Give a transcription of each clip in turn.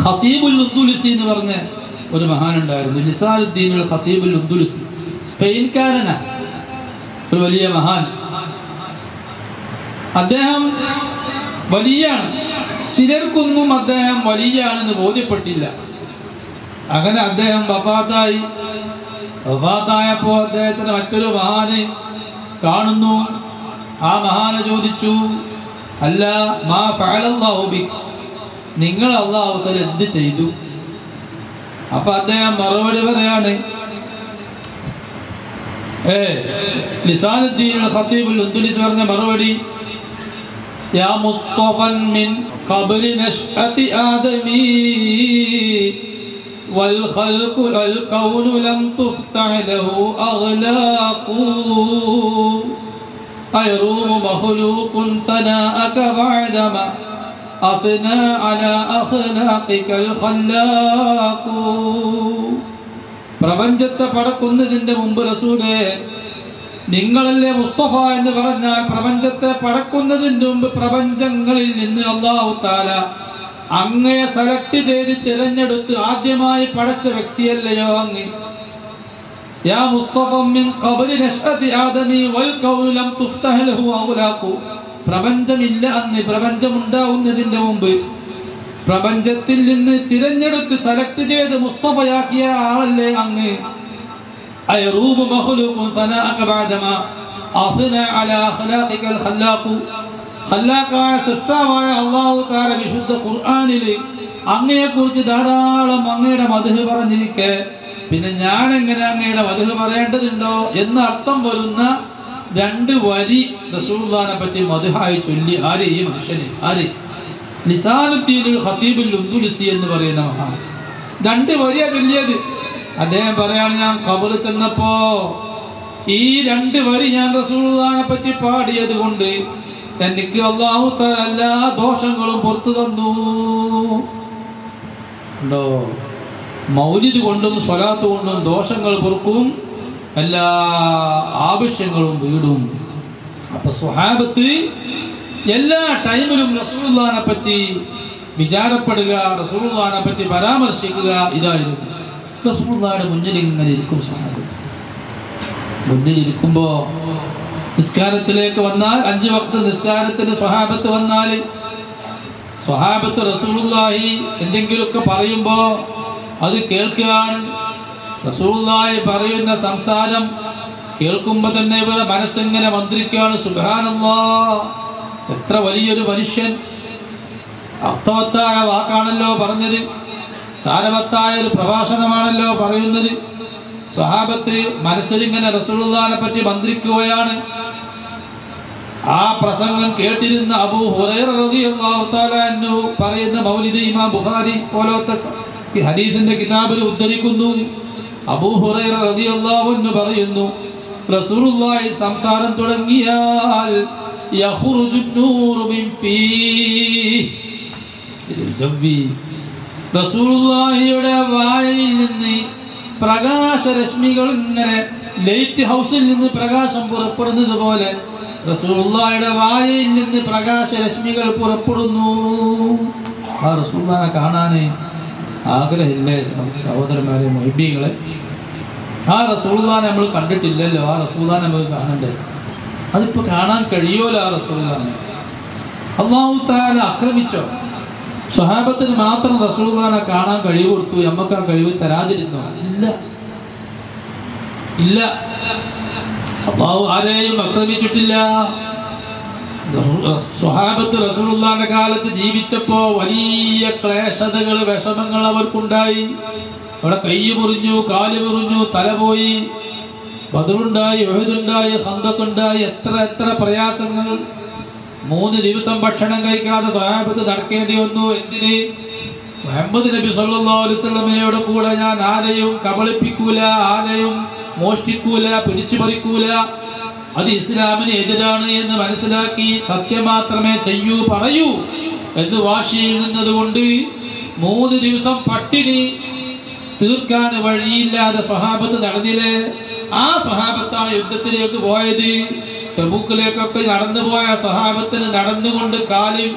ഖതീബുൽ ഉദ്ദുലുസി എന്ന് പറഞ്ഞ ഒരു മഹാനുണ്ടായിരുന്നു. ലിസാനുദ്ദീനുൽ ഖതീബുൽ ഉദ്ദുലുസി, സ്പെയിൻകാരനാണ്, ഒരു വലിയ മഹാൻ. അദ്ദേഹം വലിയാണ്, ചിലർക്കൊന്നും അദ്ദേഹം വലിയാണെന്ന് ബോധ്യപ്പെട്ടില്ല. അങ്ങനെ അദ്ദേഹം വഫാത്തായപ്പോൾ അദ്ദേഹത്തിന് മറ്റൊരു മഹാന് കാണുന്നു. ആ മഹാന് ചോദിച്ചു, അല്ല മാ ഫഅലല്ലാഹു ബിക്, നിങ്ങൾ അല്ലാഹു തആല എന്ത് ചെയ്തു? അപ്പൊ അദ്ദേഹം മറുപടി പറയാണ്, ലിസാനുദ്ദീൻ ഖതീബുൽ ഉദ്ദുലുസി പറഞ്ഞ മറുപടി, യാ മുസ്തഫൻ മിൻ ഖബ്ലി നശ്അതി ആദമി വൽ ഖൽഖു വൽ കൗനു ലം തുഫ്തഹ് ലഹു അഗ്ലാഖു അയറൂമു മഖ്ലൂഖുൻ തനാഅക ബഅദമ അഫ്നാ അലാ അഖ്ലാഖികൽ ഖല്ലാഖു. പ്രപഞ്ചത്തെ പടക്കുന്നതിന്റെ മുമ്പ് റസൂലേ, നിങ്ങളല്ലേ മുസ്തഫ എന്ന് പറഞ്ഞാൽ പ്രപഞ്ചത്തെ പടക്കുന്നതിന്റെ മുമ്പ് പ്രപഞ്ചങ്ങളിൽ നിന്ന് അല്ലാഹു തആല അങ്ങയെ സെലക്ട് ചെയ്ത് തിരഞ്ഞെടുത്ത് ആദ്യമായി പടച്ച വ്യക്തിയല്ലയോ അങ്ങ്? യാ മുസ്തഫ മിൻ ഖബ്ലി നശ്അതി ആദമി വൽ കൗനു ലം തുഫ്തഹ് ലഹു അഗ്ലാഖു. പ്രപഞ്ചമില്ല അന്ന്, പ്രപഞ്ചമുണ്ടാവുന്നതിന്റെ മുമ്പ് പ്രപഞ്ചത്തിൽ നിന്ന് തിരഞ്ഞെടുത്ത് സെലക്ട് ചെയ്ത് മുസ്തഫയാക്കിയ ആളല്ലേ അങ്ങ്? അയറൂബു മഖ്ലൂഖുൻ തനാഅക ബഅദമ അഫ്നാ അലാ അഖ്ലാഖികൽ ഖല്ലാഖു. ഖല്ലാഖായ സൃഷ്ടാവായ അല്ലാഹു തആല വിശുദ്ധ ഖുർആനിൽ അങ്ങയെക്കുറിച്ച് ധാരാളം അങ്ങയുടെ മദ്ഹ് പറഞ്ഞിരിക്കെ പിന്നെ ഞാൻ എങ്ങനെ അങ്ങയുടെ മദ്ഹ് പറയേണ്ടതുണ്ടോ എന്ന് അർത്ഥം വരുന്ന 2 വരി റസൂലുള്ളാഹിനെ പറ്റി മദ്ഹായി ചൊല്ലി. ആര്? ഈ മനുഷ്യന്. ആര്? ലിസാനുദ്ദീനുൽ ഖതീബുൽ ഉദ്ദുലുസി എന്ന് പറയുന്ന മഹാൻ 2 വരിയാ ചൊല്ലിയത്. അദ്ദേഹം പറയാണ്, ഞാൻ ഖബറിൽ ചെന്നപ്പോ ഈ 2 വരി ഞാൻ റസൂലുള്ളാഹിനെ പറ്റി പാടിയത് കൊണ്ട് എനിക്ക് അല്ലാഹു തആല എല്ലാ ദോഷങ്ങളും പുറത്തു തന്നു. ഉണ്ടോ? മൗലിദ് കൊണ്ടും സ്വലാത്ത് കൊണ്ടും ദോഷങ്ങൾ പൊറുക്കും, എല്ലാ ആവശ്യങ്ങളും വീടും. അപ്പൊ സ്വഹാബത്ത് എല്ലാ ടൈമിലും റസൂലുള്ളാഹിനെ പറ്റി വിചാരപ്പെടുക, റസൂലുള്ളാഹിനെ പറ്റി പരാമർശിക്കുക, ഇതായിരുന്നു. റസൂലുള്ളാഹിയുടെ മുന്നിൽ ഇങ്ങനെ ഇരിക്കും സ്വഹാബത്ത്. മുന്നിൽ ഇരിക്കുമ്പോ നിസ്കാരത്തിലേക്ക് വന്നാൽ 5 വക്ത് നിസ്കാരത്തിന് സ്വഹാബത്ത് വന്നാൽ സ്വഹാബത്ത് റസൂലുള്ളാഹി എന്തെങ്കിലുമൊക്കെ പറയുമ്പോ അത് കേൾക്കുകയാണ്. റസൂലുള്ളാഹി പറയുന്ന സംസാരം കേൾക്കുമ്പോ തന്നെ ഇവരുടെ മനസ്സിങ്ങനെ മന്ത്രിക്കുകയാണ്. സുബ്ഹാനല്ലാഹ്, എത്ര വലിയൊരു മനുഷ്യൻ! അർത്ഥവത്തായ വാക്കാണല്ലോ പറഞ്ഞത്, സാരവത്തായ ഒരു പ്രഭാഷണമാണല്ലോ പറയുന്നത്. സ്വഹാബത്ത് മനസ്സിലിങ്ങനെ റസൂലുള്ളാഹിനെ പറ്റി മന്ത്രിക്കുകയാണ്. ആ പ്രസംഗം കേട്ടിരുന്ന അബൂ ഹുറൈറ റളിയല്ലാഹു തആല അൻഹു പറയുന്ന മൗലിദ് ഇമാം ബുഖാരി പോലത്തെ ഹദീസിന്റെ കിതാബിൽ ഉദ്ധരിക്കുന്നു. അബൂ ഹുറൈറ റളിയല്ലാഹു അൻഹു പറയുന്നു, റസൂലുള്ളാഹി സംസാരം തുടങ്ങിയാൽ യഖ്റുജു നൂറു മിൻ ഫീഹി, റസൂലുള്ളാഹിയുടെ വായിൽ നിന്ന് പ്രകാശരശ്മികൾ ഇങ്ങനെ ലൈറ്റ് ഹൗസിൽ നിന്ന് പ്രകാശം പുറപ്പെടുന്നത് പോലെ റസൂലുള്ളാഹിയുടെ വായിൽ നിന്ന് പ്രകാശരശ്മികൾ പുറപ്പെടുന്നു. ആ റസൂലുള്ളാഹിനെ കാണാൻ ആഗ്രഹമില്ലേ സഹോദരന്മാരെ, മുഹിബ്ബീങ്ങളെ? ആ റസൂലുള്ളാഹിനെ നമ്മൾ കണ്ടിട്ടില്ലല്ലോ, ആ റസൂലുള്ളാഹിനെ നമുക്ക് കാണണ്ടേ? അതിപ്പോ കാണാൻ കഴിയുമല്ലോ ആ റസൂലുള്ളാഹിനെ. അല്ലാഹു തആല ആക്രമിച്ചോ? സ്വഹാബത്തിന് മാത്രം റസൂലുള്ളാഹിനെ കാണാൻ കഴിവ് കൊടുത്തു, നമുക്ക് ആ കഴിവ് തരാതിരുന്നോ? ഇല്ല, ഇല്ല. അല്ലാഹു ആരെയും ആക്രമിച്ചിട്ടില്ല. സ്വഹാബത്ത് റസൂലുള്ളാഹിന്റെ കാലത്ത് ജീവിച്ചപ്പോ വലിയ ക്ലേശതകൾ, വിഷമങ്ങൾ അവർക്കുണ്ടായി. അവിടെ കൈ മുറിഞ്ഞു, കാല് മുറിഞ്ഞു, തല പോയി. ബദറുണ്ടായി, ഉഹദുണ്ടായി, ഖന്തഖുണ്ടായി, എത്ര പ്രയാസങ്ങൾ. 3 ദിവസം ഭക്ഷണം കഴിക്കാതെ സ്വഹാബത്ത് നടക്കേണ്ടി വന്നു. എന്തിന്? മുഹമ്മദ് നബി സല്ലല്ലാഹു അലൈഹി വസല്ലമയുടെ കൂടെ ഞാൻ ആരെയും കബളിപ്പിക്കൂല, ആരെയും മോഷ്ടിക്കൂല, പിടിച്ചു പറിക്കൂല, അത് ഇസ്ലാമിന് എതിരാണ് എന്ന് മനസ്സിലാക്കി സത്യം മാത്രമേ ചെയ്യൂ, പറയൂ എന്ന് വാശിയിൽ നിന്നതുകൊണ്ട് 3 ദിവസം പട്ടിണി തീർക്കാൻ വഴിയില്ലാതെ സ്വഹാബത്ത് നടന്നില്ലേ? ആ സ്വഹാബത്താണ് യുദ്ധത്തിലേക്ക് പോയത്. തബൂക്കിലേക്കൊക്കെ നടന്നു പോയ സ്വഹാബത്തിന് നടന്നുകൊണ്ട് കാലിൽ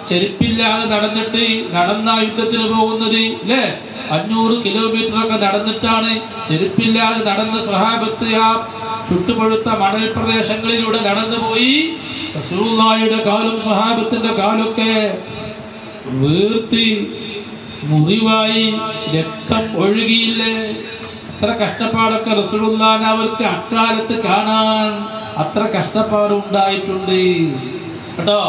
ചെരുപ്പില്ലാതെ നടന്ന യുദ്ധത്തിന് പോകുന്നത് അല്ലേ? 500 കിലോമീറ്റർ ഒക്കെ നടന്നിട്ടാണ് ചെരുപ്പില്ലാതെ നടന്ന് സ്വഹാബത്ത് ആ ചുട്ടുപഴുത്ത മണൽ പ്രദേശങ്ങളിലൂടെ നടന്നുപോയി. റസൂലുള്ളാഹിയുടെ കാലും സ്വഹാബത്തിന്റെ കാലൊക്കെ വീർത്തി മുറിവായി, രക്തം ഒഴുകിയില്ലേ? അത്ര കഷ്ടപ്പാടൊക്കെ റസൂലുള്ളാഹിനെ അവർക്ക് അക്കാലത്ത് കാണാൻ അത്ര കഷ്ടപ്പാടുണ്ടായിട്ടുണ്ട് കേട്ടോ.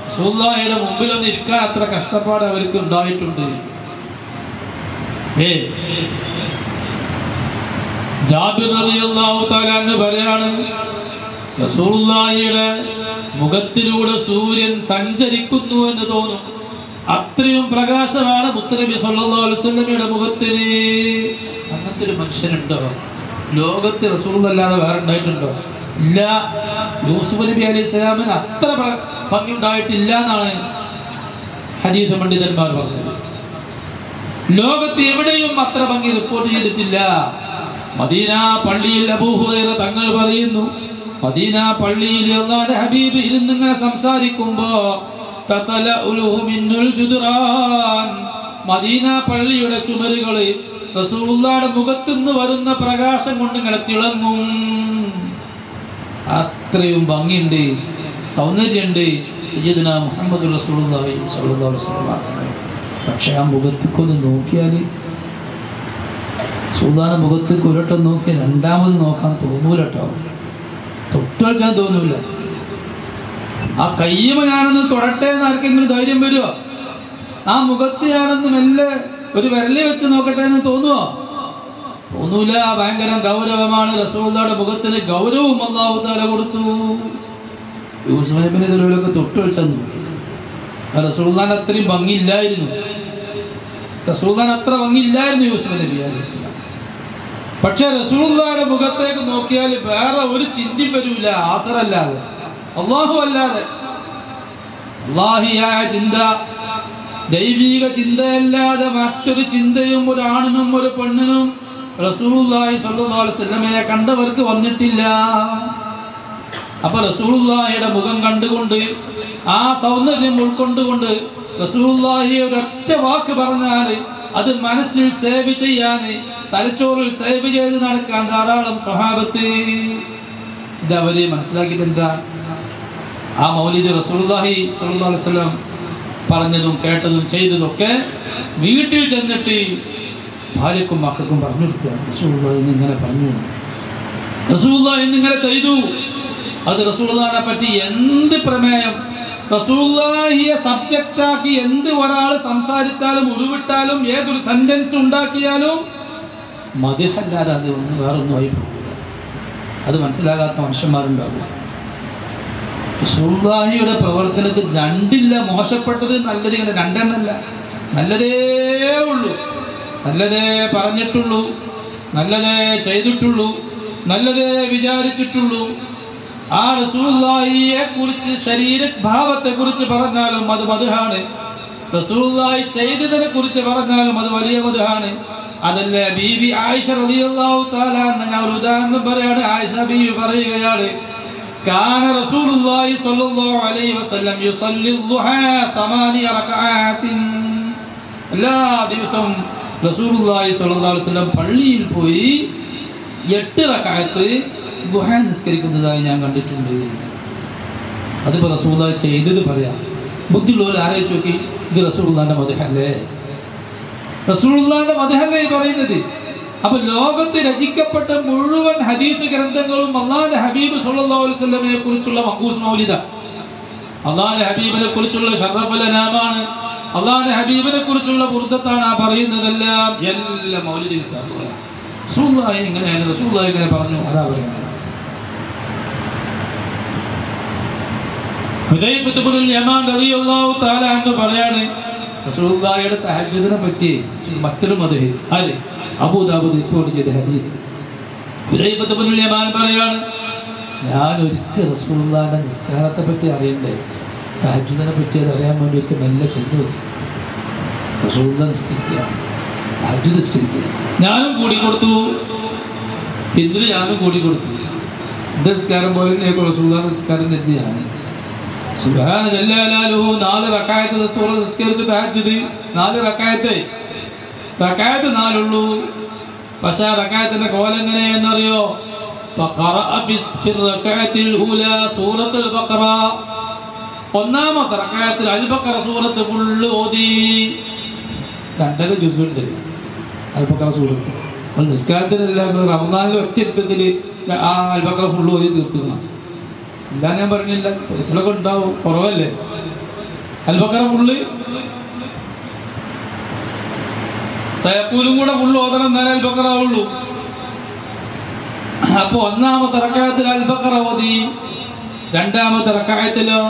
റസൂലുള്ളാഹിയുടെ മുമ്പിലൊന്ന് ഇരിക്കാൻ അത്ര കഷ്ടപ്പാട് അവർക്ക് ഉണ്ടായിട്ടുണ്ട്. ജാബിർ റളിയല്ലാഹു തആല അൻഹു പറയാണ്, റസൂലുള്ളാഹിയുടെ മുഖത്തിലൂടെ സൂര്യൻ സഞ്ചരിക്കുന്നു എന്ന് തോന്നും. അത്രയും പ്രകാശമാണ് മുത്തനബി സല്ലല്ലാഹു അലൈഹി വസല്ലമയുടെ മുഖത്തിന്. അങ്ങനത്തെ ഒരു മനുഷ്യനുണ്ടോ ലോകത്ത്? റസൂലുള്ളാഹിയല്ലാതെ വേറെ ഉണ്ടായിട്ടുണ്ടോ? ഇല്ല. യൂസുഫ് നബി അലൈഹിസ്സലാമിന് അത്ര ഭംഗി ഉണ്ടായിട്ടില്ല എന്നാണ് ഹദീസ് പണ്ഡിതന്മാർ പറഞ്ഞത്. ലോകത്ത് എവിടെയും അത്ര ഭംഗി റിപ്പോർട്ട് ചെയ്തിട്ടില്ല. മദീന പള്ളിയിൽ അബൂ ഹുറൈറ തങ്ങൾ പറയുന്നു, മദീന പള്ളിയിൽ അല്ലാഹുവിന്റെ ഹബീബ് ഇരുന്നിങ്ങനെ സംസാരിക്കുമ്പോ മദീന പള്ളിയുടെ ചുമരുകള് റസൂലുള്ളാഹിയുടെ മുഖത്തുനിന്ന് വരുന്ന പ്രകാശം കൊണ്ട് ഇങ്ങനെ തിളങ്ങും. അത്രയും ഭംഗിയുണ്ട്, സൗന്ദര്യമുണ്ട് സയ്യിദുനാ മുഹമ്മദ് റസൂലുള്ളാഹി സ്വല്ലല്ലാഹു അലൈഹി വസല്ലം. പക്ഷെ ആ മുഖത്തേക്കൊന്ന് നോക്കിയാൽ, റസൂലുള്ളാഹിയുടെ മുഖത്തേക്ക് ഒരട്ടം നോക്കിയാൽ രണ്ടാമത് നോക്കാൻ തോന്നൂല കേട്ടോ. തൊട്ട് കളിച്ചാൻ തോന്നൂല. ആ കയ്യുമ ഞാനൊന്ന് തൊടട്ടെ എന്ന് ആർക്കെങ്കിലും ധൈര്യം വരുമോ? ആ മുഖത്ത് ഞാനൊന്ന് മെല്ലെ ഒരു വിരലി വെച്ച് നോക്കട്ടെ എന്ന് തോന്നുവോ? തോന്നൂല. ഭയങ്കര ഗൗരവമാണ്. റസൂലുള്ളാഹിയുടെ മുഖത്തിന് ഗൗരവം അല്ലാഹു തആല കൊടുത്തു. യൂസുഫ് നബിയുടെ ഇതിലൊക്കെ തൊട്ട് കളിച്ചാൽ നോക്കി. റസൂലുള്ളാഹിന് അത്രയും ഭംഗിയില്ലായിരുന്നു. റസൂലുള്ളാഹിന് അത്ര ഭംഗിയില്ലായിരുന്നു യൂസുഫ് നബി അലൈഹിസ്സലാം. പക്ഷെ റസൂലുള്ളാഹിയുടെ മുഖത്തേക്ക് നോക്കിയാൽ വേറെ ഒരു ചിന്തയും വരൂല, ആഖിറല്ലാതെ, അല്ലാഹു അല്ലാതെ. അല്ലാഹിയായ ചിന്ത, ദൈവിക ചിന്തയല്ലാതെ മറ്റൊരു ചിന്തയും ഒരു ആണിനും ഒരു പെണ്ണിനും റസൂലുള്ളാഹി സ്വല്ലല്ലാഹു അലൈഹി വസല്ലമയെ കണ്ടവർക്ക് വന്നിട്ടില്ല. അപ്പൊ റസൂലുള്ളാഹിയുടെ മുഖം കണ്ടുകൊണ്ട്, ആ സൗന്ദര്യം ഉൾക്കൊണ്ടുകൊണ്ട് റസൂലുള്ളാഹി ഒരൊറ്റ വാക്ക് പറഞ്ഞാൽ അത് മനസ്സിൽ സേവ് ചെയ്യാൻ, തലച്ചോറിൽ സേവ് ചെയ്ത് നടക്കാൻ ധാരാളം സ്വഹാബത്ത്. ഇതവര് മനസ്സിലാക്കിയിട്ട് എന്താ? ആ മൗലിദ് റസൂലുള്ളാഹി സ്വല്ലല്ലാഹു അലൈഹി വസല്ലം പറഞ്ഞതും കേട്ടതും ചെയ്തതൊക്കെ വീട്ടിൽ ചെന്നിട്ട് ഭാര്യക്കും മക്കൾക്കും പറഞ്ഞു കൊടുക്കുക. റസൂലുള്ളാഹി ഇന്നിങ്ങനെ പറഞ്ഞു, റസൂലുള്ളാഹി ഇന്നിങ്ങനെ ചെയ്തു. അത് റസൂലുള്ളാഹിനെ പറ്റി എന്ത് പ്രമേയം, റസൂലുള്ളാഹിയെ സബ്ജക്റ്റാക്കി എന്ത് ഒരാൾ സംസാരിച്ചാലും ഉരുവിട്ടാലും ഏതൊരു സെന്റൻസ് ഉണ്ടാക്കിയാലും മദ്ഹല്ലാതെ അത് ഒന്നും വേറൊന്നും ആയി പോകില്ല. അത് മനസ്സിലാകാത്ത മനുഷ്യന്മാരുണ്ടാവും. റസൂലുള്ളാഹിയുടെ പ്രവർത്തനത്തിൽ രണ്ടില്ല, മോശപ്പെട്ടത് നല്ലത്, ഇങ്ങനെ രണ്ടെണ്ണല്ല. നല്ലതേ ഉള്ളൂ, നല്ലതേ പറഞ്ഞിട്ടുള്ളൂ, നല്ലതേ ചെയ്തിട്ടുള്ളൂ, നല്ലതേ വിചാരിച്ചിട്ടുള്ളൂ. ആ റസൂലുള്ളാഹിയെ കുറിച്ച്, ശരീരഭാവത്തെ കുറിച്ച് പറഞ്ഞാലും അത് മദ്ഹാണ്. റസൂലുള്ളാഹി ചെയ്തതിനെ കുറിച്ച് പറഞ്ഞാലും അത് വലിയ മദ്ഹാണ്. അതല്ലേ ബീബി ആയിഷ റളിയല്ലാഹു തആല അൻഹ, ഞാൻ ഒരു ഉദാഹരണം പറയാണ്. ആയിഷ ബീവി പറയുകയാണ്, കാന റസൂലുള്ളാഹി സ്വല്ലല്ലാഹു അലൈഹി വസല്ലം യുസല്ലി ദുഹാ 8 റകഅാത്തിൻ. എല്ലാ ദിവസവും റസൂലുള്ളാഹി സ്വല്ലല്ലാഹു അലൈഹി വസല്ലം പള്ളിയിൽ പോയി 8 റകഅത്ത് ദുഹാ നിസ്കരിക്കുന്നതായി ഞാൻ കണ്ടിട്ടുണ്ട്. അതിപ്പോൾ റസൂലുള്ളാഹി ചെയ്തത് പറയാം. ബുദ്ധിയുള്ളവർ ആലോചിച്ച് നോക്കി, ഇത് റസൂലുള്ളാഹിന്റെ മദ്ഹല്ലേ? റസൂലുള്ളാഹിന്റെ മദ്ഹല്ലേ പറയുന്നത്? അപ്പൊ ലോകത്ത് രചിക്കപ്പെട്ട മുഴുവൻ ഹദീസ് ഗ്രന്ഥങ്ങളും അല്ലാഹുവിന്റെ ഹബീബ് സ്വല്ലല്ലാഹു അലൈഹി വസല്ലമയെ കുറിച്ചുള്ള മഖൂസ് മൗലിദ. അല്ലാഹുവിന്റെ ഹബീബിനെ കുറിച്ചുള്ള ശറഫുൽ അനാമാണ്, അല്ലാഹുവിന്റെ ഹബീബിനെ കുറിച്ചുള്ള ബുർദത്താണ് ആ പറയുന്നതെല്ലാം. എല്ലാ മൗലിദ് കിതാബുകളാണ്. റസൂലുള്ളാഹി ഇങ്ങനെയാണ്, റസൂലുള്ളാഹി ഇങ്ങനെ പറഞ്ഞു, അതാ പറയുന്നത്. ഹുദൈഫത്ത് ഇബ്നുൽ യമാൻ റളിയല്ലാഹു തആല അൻഹു പറയാണ്, റസൂലുള്ളാഹിയുടെ തഹജ്ജുദിനെ പറ്റി മറ്റൊരു മദ്ഹ് ആര്? അബൂദാവൂദ് റിപ്പോർട്ട് ചെയ്ത ഹദീസ്. ഹുദൈഫത്ത് ഇബ്നുൽ യമാൻ പറയാണ്, ഞാൻ ഒരിക്കൽ റസൂലുള്ളാഹിയുടെ നിസ്കാരത്തെ പറ്റി അറിയണ്ടേ, തഹജ്ജുദിനെ പറ്റി അത് അറിയാൻ വേണ്ടി ഒരിക്കൽ മെല്ലെ ചെന്ന് നോക്കി. റസൂലുള്ളാഹി നിസ്കരിക്കുക, തഹജ്ജുദ് നിസ്കരിക്കുക. ഞാനും കൂടി കൊടുത്തു, എന്തിന് ഞാനും കൂടി കൊടുത്തു. എൻ്റെ നിസ്കാരം പോലെ റസൂലുള്ളാഹിയുടെ നിസ്കാരം തന്നെ ഞാൻ സുബ്ഹാന ജല്ലാലുഹു 4 റക്അത്ത് സൂറത്ത് നിസ്കരിച്ചു തഹജ്ജുദ് 4 റക്അത്ത് 4 ഉള്ളൂ. പക്ഷേ റക്അത്തിന്റെ കോലം എങ്ങനെയെന്നറിയോ? ഫഖറഅ ഫിൽ റക്അത്തിൽ ഊലാ സൂറത്തുൽ ബഖറ, ഒന്നാമത്തെ റക്അത്തിൽ അൽ ബഖറ സൂറത്ത് ഫുള്ള് ഓതി. 2 ജുസുണ്ട് അൽ ബഖറ സൂറത്ത്. നിസ്കാരത്തിനല്ല, റമദാനിൽ ഒറ്റ ഇരുത്തത്തിൽ ആ അൽ ബഖറ ഫുള്ള് ഓതി തീർത്തുക്കണം. ഇല്ല ഞാൻ പറഞ്ഞില്ല, ഇതിലൊക്കെ ഉണ്ടാവും, കുറവല്ലേ. അൽ ബഖറ ഫുള്ള് സയഖൂലും കൂടെ ഫുള്ള് ഓതണം, എന്നാലേ അൽ ബഖറ ഉള്ളൂ. അപ്പൊ ഒന്നാമത്തെ റക്അത്തിൽ അൽ ബഖറ ഓതി, രണ്ടാമത്തെ റക്അത്തിലോ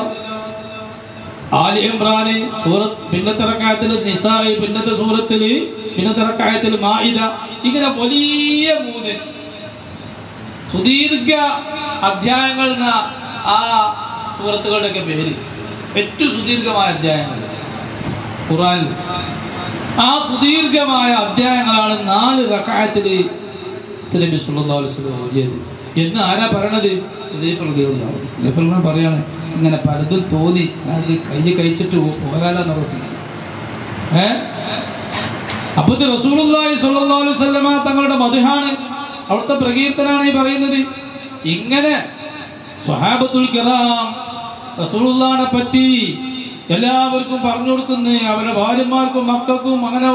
ആലി ഇംറാൻ സൂറത്ത്, പിന്നത്തെ റക്അത്തിൽ നിസാ, പിന്നത്തെ സൂറത്തിൽ, പിന്നത്തെ റക്അത്തിൽ മാഇദ. ഇങ്ങനെ വലിയ 3 സുദീർഘ അധ്യായങ്ങൾ ആ സൂറത്തുകളുടെയൊക്കെ പേര്. ഏറ്റവും സുദീർഘമായ അധ്യായങ്ങൾ ഖുർആനിൽ. ആ സുദീർഘമായ അധ്യായങ്ങളാണ് 4 റക്അത്തിൽ നബി സല്ലല്ലാഹു അലൈഹി വസല്ലം ഓതിയത് എന്ന് ആരാ പറയണത്? ഇതേപോലെ പറയാണ്. ഇങ്ങനെ പലതും തോന്നി അത് കഴിച്ചിട്ട് പോകാലെന്ന് പറഞ്ഞു. അപ്പൊ ഇത് റസൂലുള്ളാഹി സ്വല്ലല്ലാഹു അലൈഹി വസല്ലമ തങ്ങളുടെ മദ്ഹാണ്, അവിടുത്തെ പ്രകീർത്തനാണ് ഈ പറയുന്നത്. ഇങ്ങനെ സ്വഹാബത്തുൽ കിറാം റസൂലുള്ളാഹിനെ പറ്റി എല്ലാവർക്കും പറഞ്ഞു കൊടുക്കുന്നു. അവരുടെ ഭാര്യമാർക്കും മക്കൾക്കും. അങ്ങനെ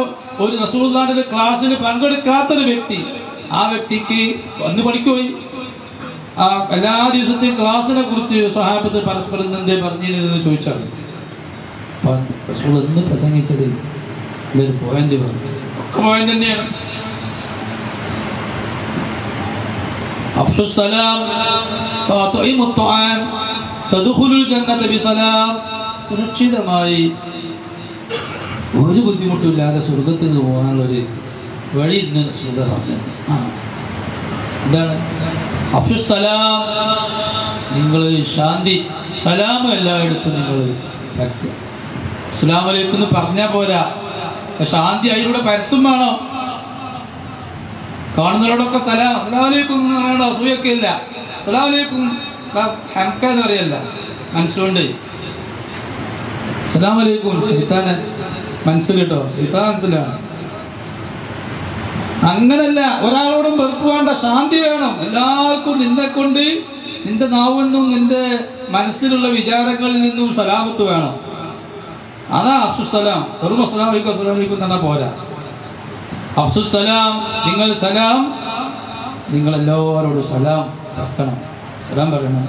ഒരു റസൂലുള്ളാഹിന്റെ ക്ലാസ്സിൽ പങ്കെടുക്കാത്തൊരു വ്യക്തി, ആ വ്യക്തിക്ക് വന്ന് പഠിക്കുകയും ആ എല്ലാ ദിവസത്തെയും ക്ലാസ്സിനെ കുറിച്ച് സ്വഹാബത്ത് പരസ്പരം എന്തേ പറഞ്ഞിരുന്നെന്ന് ചോദിച്ചാൽ റസൂൽ എന്ന് പ്രസംഗിച്ചത് ഒരു പോയിന്റ് പറഞ്ഞു. പോയിന്റ് തന്നെയാണ്. അഫ്ശുസ് സലാം വഅത്ഇമുത് തുആം തദ്ഖുലുൽ ജന്നത ബിസലാം. സുരക്ഷിതമായി ഒരു ബുദ്ധിമുട്ടില്ലാതെ സ്വർഗത്തിൽ പോകാനുള്ളൊരു വഴി ഇന്ന് റസൂൽ പറഞ്ഞു. എന്താണ് അഫ്ശുസ് സലാം? നിങ്ങൾ ശാന്തി സലാം എല്ലായിടത്തും നിങ്ങൾ പരത്തുക. അസ്സലാമു അലൈക്കും എന്ന് പറഞ്ഞാൽ പോരാ, ശാന്തി അതിലൂടെ പരത്തും വേണം. കാണുന്നവരോടൊക്കെ സലാം അസ്സലാമു അലൈക്കും എന്ന് പറയണോ? അസൂയൊക്കെ ഇല്ല. അസ്സലാമു അലൈക്കും ഹംക എന്ന് പറയല്ല, മനസ്സിലുണ്ട്. അസ്സലാമു അലൈക്കും ശൈത്താന് മനസ്സിൽ കേട്ടോ, ശൈത്താൻ മനസ്സിലാണ്. അങ്ങനല്ല, ഒരാളോടും വെറുപ്പ് വേണ്ട, ശാന്തി വേണം. എല്ലാവർക്കും നിന്നെ കൊണ്ട് നിന്റെ നാവിൽ നിന്നും നിന്റെ മനസ്സിലുള്ള വിചാരങ്ങളിൽ നിന്നും സലാമത്ത് വേണം. അതാ അഫ്സുസലാം. വെറും അസ്സലാമു അലൈക്കും അസ്സലാമു അലൈക്കും തന്നെ പോരാ. അഫ്സുസലാം, നിങ്ങൾ സലാം, നിങ്ങൾ എല്ലാവരോടും സലാം പറയണം, സലാം പറയണം.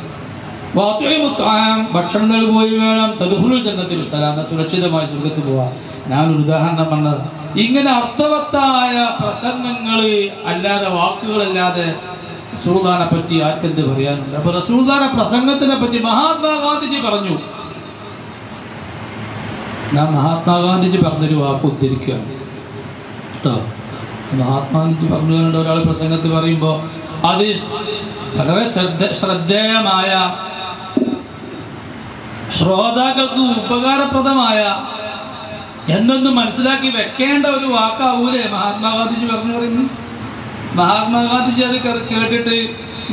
ഭക്ഷണം നൽകുകയും വേണം. തദ്ഖുലുൽ ജന്നത ബിസലാം, സുരക്ഷിതമായി സ്വർഗ്ഗത്തിൽ പോവാ. ഞാനൊരു ഉദാഹരണം പറഞ്ഞത്. ഇങ്ങനെ അർത്ഥവത്തായ പ്രസംഗങ്ങൾ അല്ലാതെ, വാക്കുകളല്ലാതെ റസൂലുള്ളാഹിനെ പറ്റി ആർക്കെന്ത് പറയാനുണ്ട്? അപ്പൊ റസൂലുള്ളാഹിന്റെ പ്രസംഗത്തിനെ പറ്റി മഹാത്മാഗാന്ധിജി പറഞ്ഞു. ഞാൻ മഹാത്മാഗാന്ധിജി പറഞ്ഞൊരു വാക്ക് ഉദ്ധരിക്കുകയാണ് കേട്ടോ. മഹാത്മാഗാന്ധിജി പറഞ്ഞു, ഒരാൾ പ്രസംഗത്തിൽ പറയുമ്പോൾ അത് വളരെ ശ്രദ്ധേയമായ, ശ്രോതാക്കൾക്ക് ഉപകാരപ്രദമായ, എന്നൊന്ന് മനസ്സിലാക്കി വെക്കേണ്ട ഒരു വാക്കാവൂലേ മഹാത്മാഗാന്ധിജി പറഞ്ഞു പറയുന്നു. മഹാത്മാഗാന്ധിജി അത് കേട്ടിട്ട്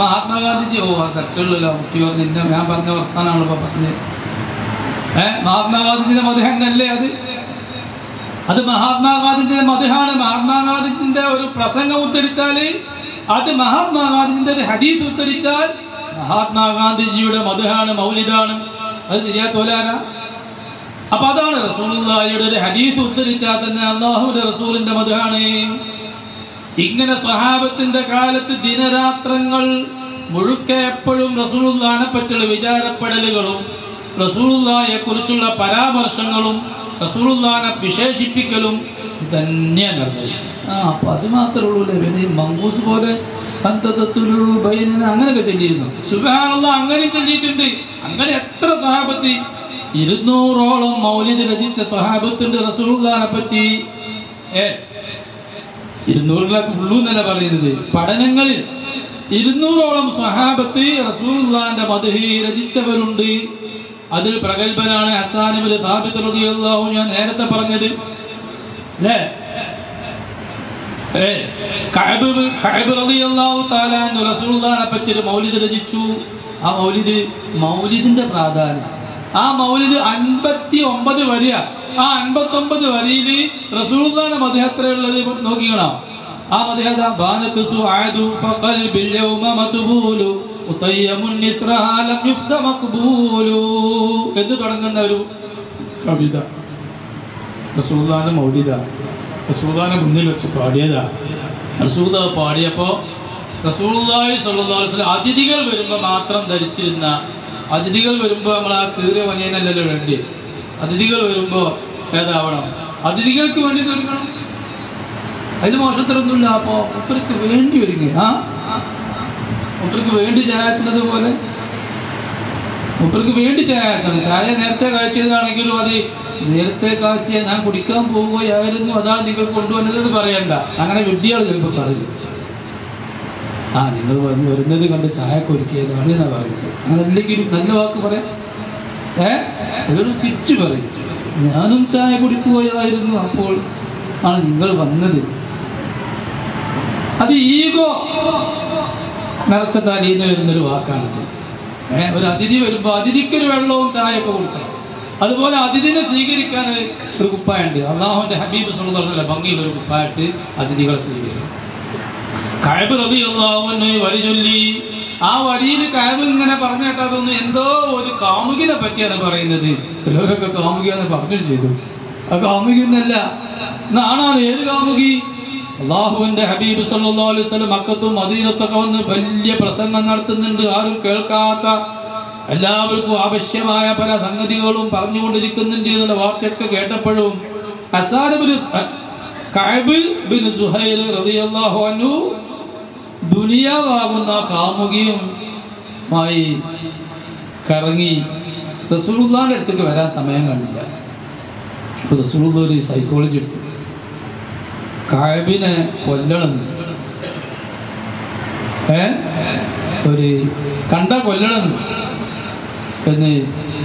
മഹാത്മാഗാന്ധിജി തെറ്റുള്ളല്ലോ കുട്ടി പറഞ്ഞു, ഞാൻ പറഞ്ഞ വർത്താനാണ് ഇപ്പൊ പറഞ്ഞത്. മഹാത്മാഗാന്ധിജിന്റെ മദ്ഹന്നല്ലേ അത് മഹാത്മാഗാന്ധിജിന്റെ മദ്ഹാണ്. മഹാത്മാഗാന്ധിജിന്റെ ഒരു പ്രസംഗം ഉദ്ധരിച്ചാല്, അത് മഹാത്മാഗാന്ധിജിന്റെ ഒരു ഹദീസ് ഉദ്ധരിച്ചാൽ മഹാത്മാഗാന്ധിജിയുടെ മദ്ഹാണ്, മൗലിദാണ്. അത് തിരിയാത്തോലാരാ? അപ്പൊ അതാണ് റസൂലുള്ളാഹിയുടെ ഒരു ഹദീസ് ഉദ്ധരിച്ചാൽ തന്നെ അല്ലാഹുവിന്റെ റസൂലിന്റെ മദ്ഹാണ്. ഇങ്ങനെ സ്വഹാബത്തിന്റെ കാലത്ത് ദിനരാത്രങ്ങൾ മുഴുക്കെ എപ്പോഴും റസൂലുള്ളാഹിനെ പറ്റിയുള്ള വിചാരപ്പെടലുകളും റസൂലുള്ളാഹിയെ കുറിച്ചുള്ള പരാമർശങ്ങളും റസൂലുള്ളാഹിനെ വിശേഷിപ്പിക്കലും തന്നെയാണ് നടന്നത്. അപ്പൊ അത് മാത്രമേ ഉള്ളൂ. പിന്നെ മങ്കൂസ് പോലെ അങ്ങനെയൊക്കെ ചൊല്ലിയിരുന്നു. സുബ്ഹാനല്ലാഹ്, അങ്ങനെ ചൊല്ലിയിട്ടുണ്ട്. അങ്ങനെ എത്ര സ്വഹാബത്ത്, 200ഓളം മൗലിദ് രചിച്ച സ്വഹാബത്തുണ്ട് റസൂലുള്ളാഹിനെ പറ്റി. 200 ഉള്ളൂ എന്നല്ല പറയുന്നത്. പഠനങ്ങളിൽ 200ഓളം സ്വഹാബത്ത് റസൂലുള്ളാഹിന്റെ മദ്ഹ് രചിച്ചവരുണ്ട്. അതിൽ പ്രഗൽഭനാണ് ഹസ്സാൻ ഇബ്നു സാബിത്ത് റളിയല്ലാഹു അൻഹു, ഞാൻ നേരത്തെ പറഞ്ഞത് അല്ലേ. കഅബ് റളിയല്ലാഹു തആല റസൂലുള്ളാഹിനെ പറ്റി ഒരു മൗലിദ് രചിച്ചു. ആ മൗലിദിന്റെ പ്രാധാന്യം ആ മൗലിദ് 59 വരിക. ആ 59 വരിയിൽ റസൂലുള്ളാഹിന്റെ മദ്ഹ് എത്രയുള്ളത് നോക്കിക്കണോ. ആ മദ്ഹ് ബാനത്ത് സുആദു ഫഖൽബിൽ യൗമ മത്ബൂലു ഉതയ്യമുൻ നിസ്റഹാ ലം യുഫ്ദ മഖ്ബൂലു എന്ന് തുടങ്ങുന്ന ഒരു കവിത റസൂലുള്ളാഹിന്റെ മൗലിദ. റസൂലുള്ളാഹിന്റെ മുന്നിൽ വെച്ച് പാടിയതാ. റസൂലുള്ളാഹി പാടിയപ്പോൾ റസൂലുള്ളാഹി സ്വല്ലല്ലാഹു അലൈഹി വസല്ലം അതിഥികൾ വരുമ്പോൾ മാത്രം ധരിച്ചിരുന്ന, അതിഥികൾ വരുമ്പോൾ നമ്മൾ ആ കീറിയ വനിയനല്ലല്ലോ വേണ്ടി, അതിഥികൾ വരുമ്പോൾ ഏതാവണം, അതിഥികൾക്ക് വേണ്ടി ഒരുങ്ങണം, അതിന് മോശത്തിലൊന്നുമില്ല. അപ്പോൾ ഒപ്പർക്ക് വേണ്ടി ഒരുങ്ങി, ഒപ്പർക്ക് വേണ്ടി ചായച്ചത് പോലെ ഒപ്പർക്ക് വേണ്ടി ചായച്ചണം. ചായ നേരത്തെ കാഴ്ചയതാണെങ്കിലും അത് നേരത്തെ കാഴ്ച ഞാൻ കുടിക്കാൻ പോവുകയായിരുന്നു, അതാണ് നിങ്ങൾ കൊണ്ടുവന്നതെന്ന് പറയണ്ട. അങ്ങനെ വിഡ്ഢിയാൾ ചിലപ്പോൾ പറയും, നിങ്ങൾ വരുന്നത് കണ്ട് ചായ ഒരുക്കിയതാണ് എന്നാ പറയുന്നത്. അങ്ങനെ എന്തെങ്കിലും നല്ല വാക്ക് പറയാം, തിരിച്ചു പറയും, ഞാനും ചായ കുടിക്കുകയായിരുന്നു അപ്പോൾ ആണ് നിങ്ങൾ വന്നത്. അത് ഈഗോ നിറച്ച തലീന്ന് വരുന്നൊരു വാക്കാണത്. ഒരു അതിഥി വരുമ്പോൾ അതിഥിക്കൊരു വെള്ളവും ചായയൊക്കെ കൊടുക്കണം. അതുപോലെ അതിഥിനെ സ്വീകരിക്കാൻ ഒരു കുപ്പായുണ്ട്. അല്ലാഹുവിന്റെ ഹബീബ് സ്വല്ലല്ലാഹു അലൈഹി വസല്ലം ഭംഗിയിൽ ഒരു കുപ്പായിട്ട് അതിഥികളെ സ്വീകരിക്കും. കഅബ് റളിയല്ലാഹു അൻഹു വരി ചൊല്ലി. ആ വരിയിൽ കഅബ് ഇങ്ങനെ പറഞ്ഞു കേട്ടാ തോന്നുന്നു എന്തോ ഒരു കാമുകിനെ പറ്റിയാണ് പറയുന്നത്. ചിലവരൊക്കെ കാമുകിയാന്ന് പറഞ്ഞു ചെയ്തു. ആ കാമുകിന്നല്ല, നാണാണ്. ഏത് കാമുകി? അല്ലാഹുവിന്റെ ഹബീബ് സ്വല്ലല്ലാഹു അലൈഹി വസല്ലം മക്കത്തും മദീനത്തൊക്കെ വന്ന് വലിയ പ്രസംഗം നടത്തുന്നുണ്ട്. ആരും കേൾക്കാത്ത, എല്ലാവർക്കും ആവശ്യമായ പല സംഗതികളും പറഞ്ഞുകൊണ്ടിരിക്കുന്നുണ്ട് എന്നുള്ള വാർത്തയൊക്കെ കേട്ടപ്പോഴും കഅബ് ബിൻ സുഹൈൽ റളിയല്ലാഹു അൻഹു ദുനിയാവാകുന്ന കാമുകിയുമായി കറങ്ങി റസൂലുള്ളാഹിന്റെ അടുത്തേക്ക് വരാൻ സമയം കണ്ടില്ല. അപ്പോൾ റസൂലുള്ളാഹി ഒരു സൈക്കോളജി എടുത്തു, കഅബിനെ കൊല്ലണം, ഒരു കണ്ട കൊല്ലണം എന്ന്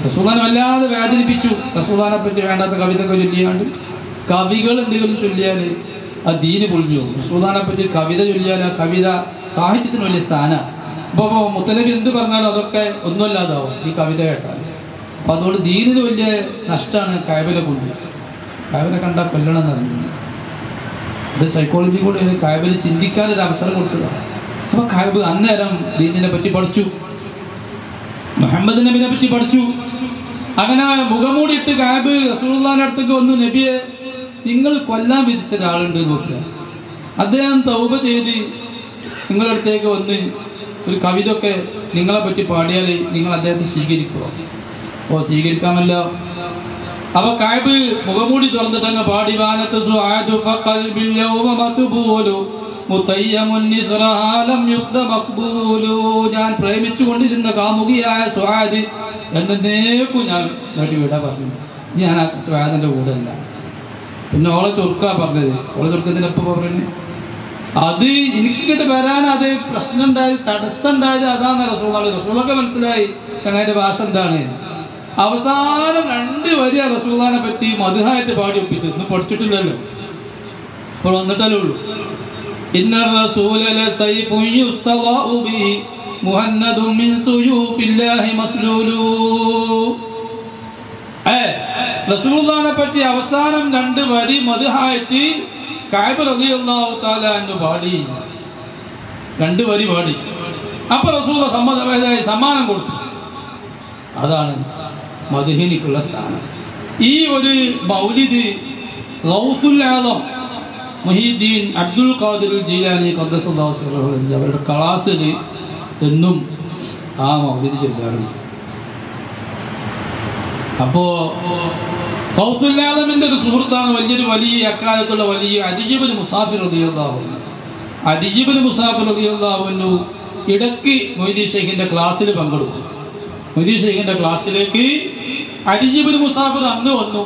റസൂലുള്ളാഹിനെ വല്ലാതെ വേദനിപ്പിച്ചു. റസൂലുള്ളാഹിനെ പറ്റി വേണ്ടാത്ത കവിതയൊക്കെ ചൊല്ലിയാണ്ട്, കവികൾ എന്തെങ്കിലും ചൊല്ലിയാൽ ആ ദീന് പൊളിഞ്ഞു. റസൂലുള്ളാഹിനെ പറ്റി കവിത ചൊല്ലിയാൽ ആ കവിത സാഹിത്യത്തിന് വലിയ സ്ഥാനമാണ്. അപ്പോൾ മുത്തനബി എന്ത് പറഞ്ഞാലും അതൊക്കെ ഒന്നുമല്ലാതാവും ഈ കവിത കേട്ടാൽ. അപ്പോൾ അതുകൊണ്ട് ദീനിന് വലിയ നഷ്ടമാണ് കഅബിനെ കൊണ്ട്. കഅബിനെ കണ്ടാൽ കൊല്ലണം എന്ന് പറഞ്ഞു. അത് സൈക്കോളജി കൂടെ കഅബിന് ചിന്തിക്കാനൊരു അവസരം കൊടുത്തതാണ്. അപ്പോൾ കഅബ് അന്നേരം ദീനിനെ പറ്റി പഠിച്ചു, മുഹമ്മദ് നബിനെ പറ്റി പഠിച്ചു. അങ്ങനെ മുഖമൂടിയിട്ട് കഅബ് റസൂലുള്ളാഹിന്റെ അടുത്തേക്ക് വന്നു. നബിയെ, നിങ്ങൾ കൊല്ലാൻ വിധിച്ച ഒരാളുണ്ട് നോക്കുക, അദ്ദേഹം തൗബ ചെയ്ത് നിങ്ങളുടെ അടുത്തേക്ക് വന്ന് ഒരു കവിത ഒക്കെ നിങ്ങളെ പറ്റി പാടിയാൽ നിങ്ങൾ അദ്ദേഹത്തെ സ്വീകരിക്കുമോ? ഓ, സ്വീകരിക്കാമല്ലോ. അപ്പൊ കഅബ് മുഖമൂടി തുറന്നിട്ടങ്ങ് പാടി, വാനത്ത് സുആദു ഫഖൽബിൽ യൗമ മത്ബൂലു മുതയ്യമുൻ നിസ്റഹാ ലം യുഫ്ദ മഖ്ബൂലു. ഞാൻ പ്രേമിച്ചു കൊണ്ടിരുന്ന കാമുകിയായ സുആദ് എന്നേക്കും ഞാൻ നടിവിട പറഞ്ഞു. ഞാൻ ആ സുആദിന്റെ കൂടെ അല്ല. പിന്നെ ഓളെ ചൊറുക്കാ പറഞ്ഞത്. ഓളെ ചൊറുക്കത്തിനെപ്പോ പറഞ്ഞു? അത് എനിക്കിട്ട് വരാൻ അത് പ്രശ്നം ഉണ്ടായത്, തടസ്സം ഉണ്ടായത് അതാണ്. റസൂലുള്ളാഹിക്ക് മനസ്സിലായി ചങ്ങായിന്റെ ഭാഷ എന്താണ്. അവസാനം 2 വരി റസൂലുള്ളാഹിനെ പറ്റി മദ്ഹായിട്ട് പാടി ഒപ്പിച്ചു. ഇന്ന് പഠിച്ചിട്ടില്ലല്ലോ, ഇപ്പോൾ വന്നിട്ടല്ലേ ഉള്ളൂ. ഇന്നർ റസൂല ലസൈഫുൻ യുസ്തളാഉ ബിഹി മുഹന്നദുൻ മിൻ സുയൂഫില്ലാഹി മസ്ലൂലു. റസൂലുള്ളാഹിനെ പറ്റി അവസാനം 2 വരി മദ്ഹായിട്ട് കഅബ് റളിയല്ലാഹു തആല അൻഹു പാടി. 2 വരി പാടി. അപ്പോൾ റസൂലുള്ളാഹി സമ്മാനം കൊടുത്തു. അതാണ് മദ്ഹിനിക്കുള്ള സ്ഥാനം. ഈ ഒരു മൗലിദ് ഗൗസുൽ ആദം മുഹീദ്ദീൻ അബ്ദുൽ ഖാദിർ ജീലാനി ഖദ്ദസല്ലാഹു സിർറഹു അവരുടെ ക്ലാസ്സിൽ എന്നും ആ മൗലിദ് ചൊല്ലാറുണ്ട്. അപ്പോൾ ഗൗസുൽ ആദമിന്റെ ഒരു സുഹൃത്താണ്, വലിയ അക്കാലത്തുള്ള വലിയ അദി ഇബ്നു മുസാഫിർ റളിയല്ലാഹു അൻഹു. അദി ഇബ്നു മുസാഫിർ റളിയല്ലാഹു അൻഹു ഇടയ്ക്ക് മൊയ്തീൻ ഷെയ്ഖിന്റെ ക്ലാസ്സിൽ പങ്കെടുക്കും. മൊയ്തീൻ ഷെയ്ഖിന്റെ ക്ലാസ്സിലേക്ക് അദി ഇബ്നു മുസാഫിർ അന്ന് വന്നു.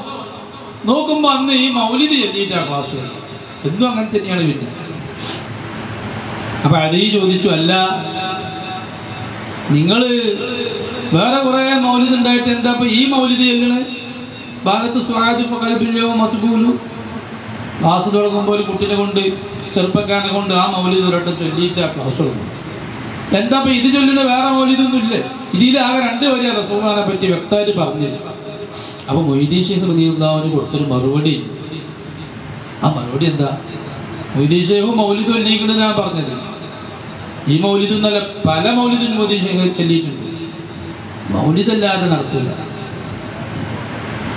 നോക്കുമ്പോൾ അന്ന് ഈ മൗലിദ് ചൊല്ലിയിട്ടാണ് ക്ലാസ് വന്നു. എന്നും അങ്ങനെ തന്നെയാണ് പിന്നെ. അപ്പൊ അദി ചോദിച്ചു, അല്ല നിങ്ങൾ വേറെ കുറെ മൗലിദ് ഉണ്ടായിട്ട് എന്താ ഇപ്പൊ ഈ മൗലിദ് ചൊല്ലണേ? ബാനത്ത് സുആദു ഫഖൽബിൽ യൗമ മത്ബൂലു. ക്ലാസ് തുടങ്ങുമ്പോൾ ഒരു കുട്ടിനെ കൊണ്ട്, ചെറുപ്പക്കാരനെ കൊണ്ട് ആ മൗലിദ് ഒരട്ടം ചൊല്ലിയിട്ട് ആ ക്ലാസ് തുടങ്ങും. എന്താ ഇപ്പൊ ഇത് ചൊല്ലുന്ന വേറെ മൗലിദൊന്നും ഇല്ലേ? ഇതിലാകെ 2 വരെ റസൂലുള്ളാഹിനെ പറ്റി വ്യക്തമായിട്ട് പറഞ്ഞു. അപ്പൊ മൊയ്തീൻ ശൈഖ് റളിയല്ലാഹു അൻഹു കൊടുത്തൊരു മറുപടി, ആ മറുപടി എന്താ? മൊയ്തീൻ ശൈഖ് മൗലിദ് ചൊല്ലിയിട്ടുണ്ട് ഞാൻ പറഞ്ഞത്. ഈ മൗലിദ് എന്നല്ല, പല മൗലിദും മൊയ്തീൻ ശൈഖ് ചൊല്ലിയിട്ടുണ്ട്. മൗലിദല്ലാതെ നടക്കില്ല.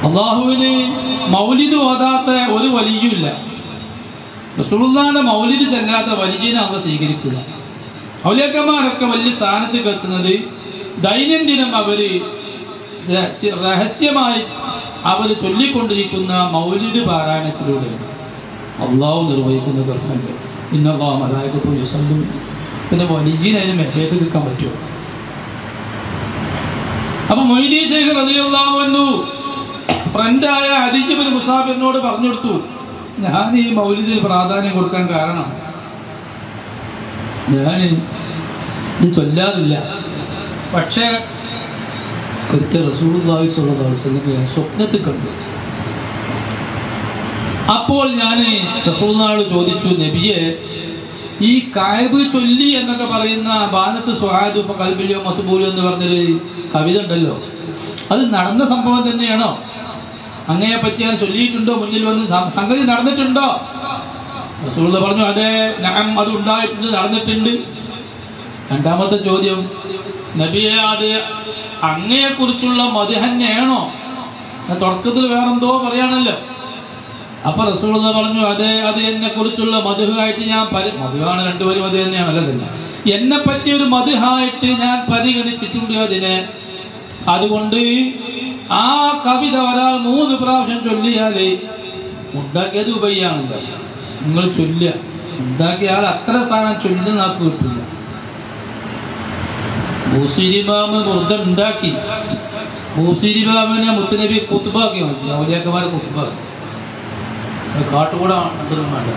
അള്ളാഹുവിന് മൗലിദ് ഓതാത്ത ഒരു വലിയുമില്ല. റസൂലുള്ളാഹിന്റെ മൗലിദ് ചെല്ലാത്ത വലിയനെ അവ സ്വീകരിക്കുക. ഔലിയാക്കന്മാരൊക്കെ വലിയ സ്ഥാനത്തേക്ക് എത്തുന്നത് ദൈനംദിനം അവര് രഹസ്യമായി അവർ ചൊല്ലിക്കൊണ്ടിരിക്കുന്ന മൗലിദ് പാരായണത്തിലൂടെ അള്ളാഹു നിർവഹിക്കുന്ന കർമ്മങ്ങൾ. ഇന്നല്ലാഹു മലായികത്തുഹു യുസല്ലൂന. പിന്നെ വലിയനെ അതിന് മേലേക്ക് നിൽക്കാൻ പറ്റുമോ? അപ്പൊ മൊയ്തീൻ ശൈഖ് റളിയല്ലാഹു അൻഹു ഫ്രണ്ടായ അദീജ് ഇബ്നു മുസാഫിറിനോട് പറഞ്ഞു കൊടുത്തു, ഞാൻ ഈ മൗലിദിന് പ്രാധാന്യം കൊടുക്കാൻ കാരണം ഞാൻ ഇത് ചൊല്ലാറില്ല. പക്ഷേ ഒരിക്കൽ റസൂലുള്ളാഹി സ്വല്ലല്ലാഹു അലൈഹി വസല്ലം സ്വപ്നത്തിൽ കണ്ടു. അപ്പോൾ ഞാൻ റസൂലുള്ളാഹിയോട് ചോദിച്ചു, നബിയെ, ഈ കഅബ് ചൊല്ലി എന്നൊക്കെ പറയുന്ന ബാനത്ത് സുആദു ഫഖൽബിയോ മത്ബൂലു എന്ന് പറഞ്ഞൊരു കവിത ഉണ്ടല്ലോ, അത് നടന്ന സംഭവം തന്നെയാണോ? അങ്ങയെ പറ്റി ഞാൻ ചൊല്ലിയിട്ടുണ്ടോ? മുന്നിൽ വന്ന് സംഗതി നടന്നിട്ടുണ്ടോ? റസൂലുള്ളാഹി പറഞ്ഞു, അതെ, നഅം, അത് ഉണ്ടായിട്ടുണ്ട്, നടന്നിട്ടുണ്ട്. രണ്ടാമത്തെ ചോദ്യം, നബിയെ, അത് അങ്ങയെ കുറിച്ചുള്ള മദ്ഹ് തന്നെയാണോ? തുടക്കത്തിൽ വേറെന്തോ പറയാണല്ലോ. അപ്പൊ റസൂലുള്ളാഹി പറഞ്ഞു, അതെ, അത് എന്നെ കുറിച്ചുള്ള മദ്ഹായിട്ട് ഞാൻ മദ്ഹാണ്, 2 വരി മദ്ഹ് തന്നെയാണ്, അല്ലതല്ല, എന്നെ പറ്റി ഒരു മദ്ഹായിട്ട് ഞാൻ പരിഗണിച്ചിട്ടുണ്ട് അതിനെ. അതുകൊണ്ട് ആ കവിത ഒരാൾ 3 പ്രാവശ്യം ചൊല്ലിയാല് ഉണ്ടാക്കിയത് ഉബയ്യാണല്ലോ. നിങ്ങൾ ചൊല്ലുക, ഉണ്ടാക്കിയ ആൾ അത്ര സ്ഥാനം ചൊല്ലുന്ന ആൾക്ക് കിട്ടില്ല. ബൂസിരിമാമ് മുർദ ഉണ്ടാക്കി, ബൂസിരിമാമിനെ മുത്തുനബി കുത്തുബാക്കി മാറ്റി. ഔലിയാക്കന്മാരെ കുത്തുബാക്കി. കാട്ടുകൂടെ കണ്ടൊന്നും വേണ്ട.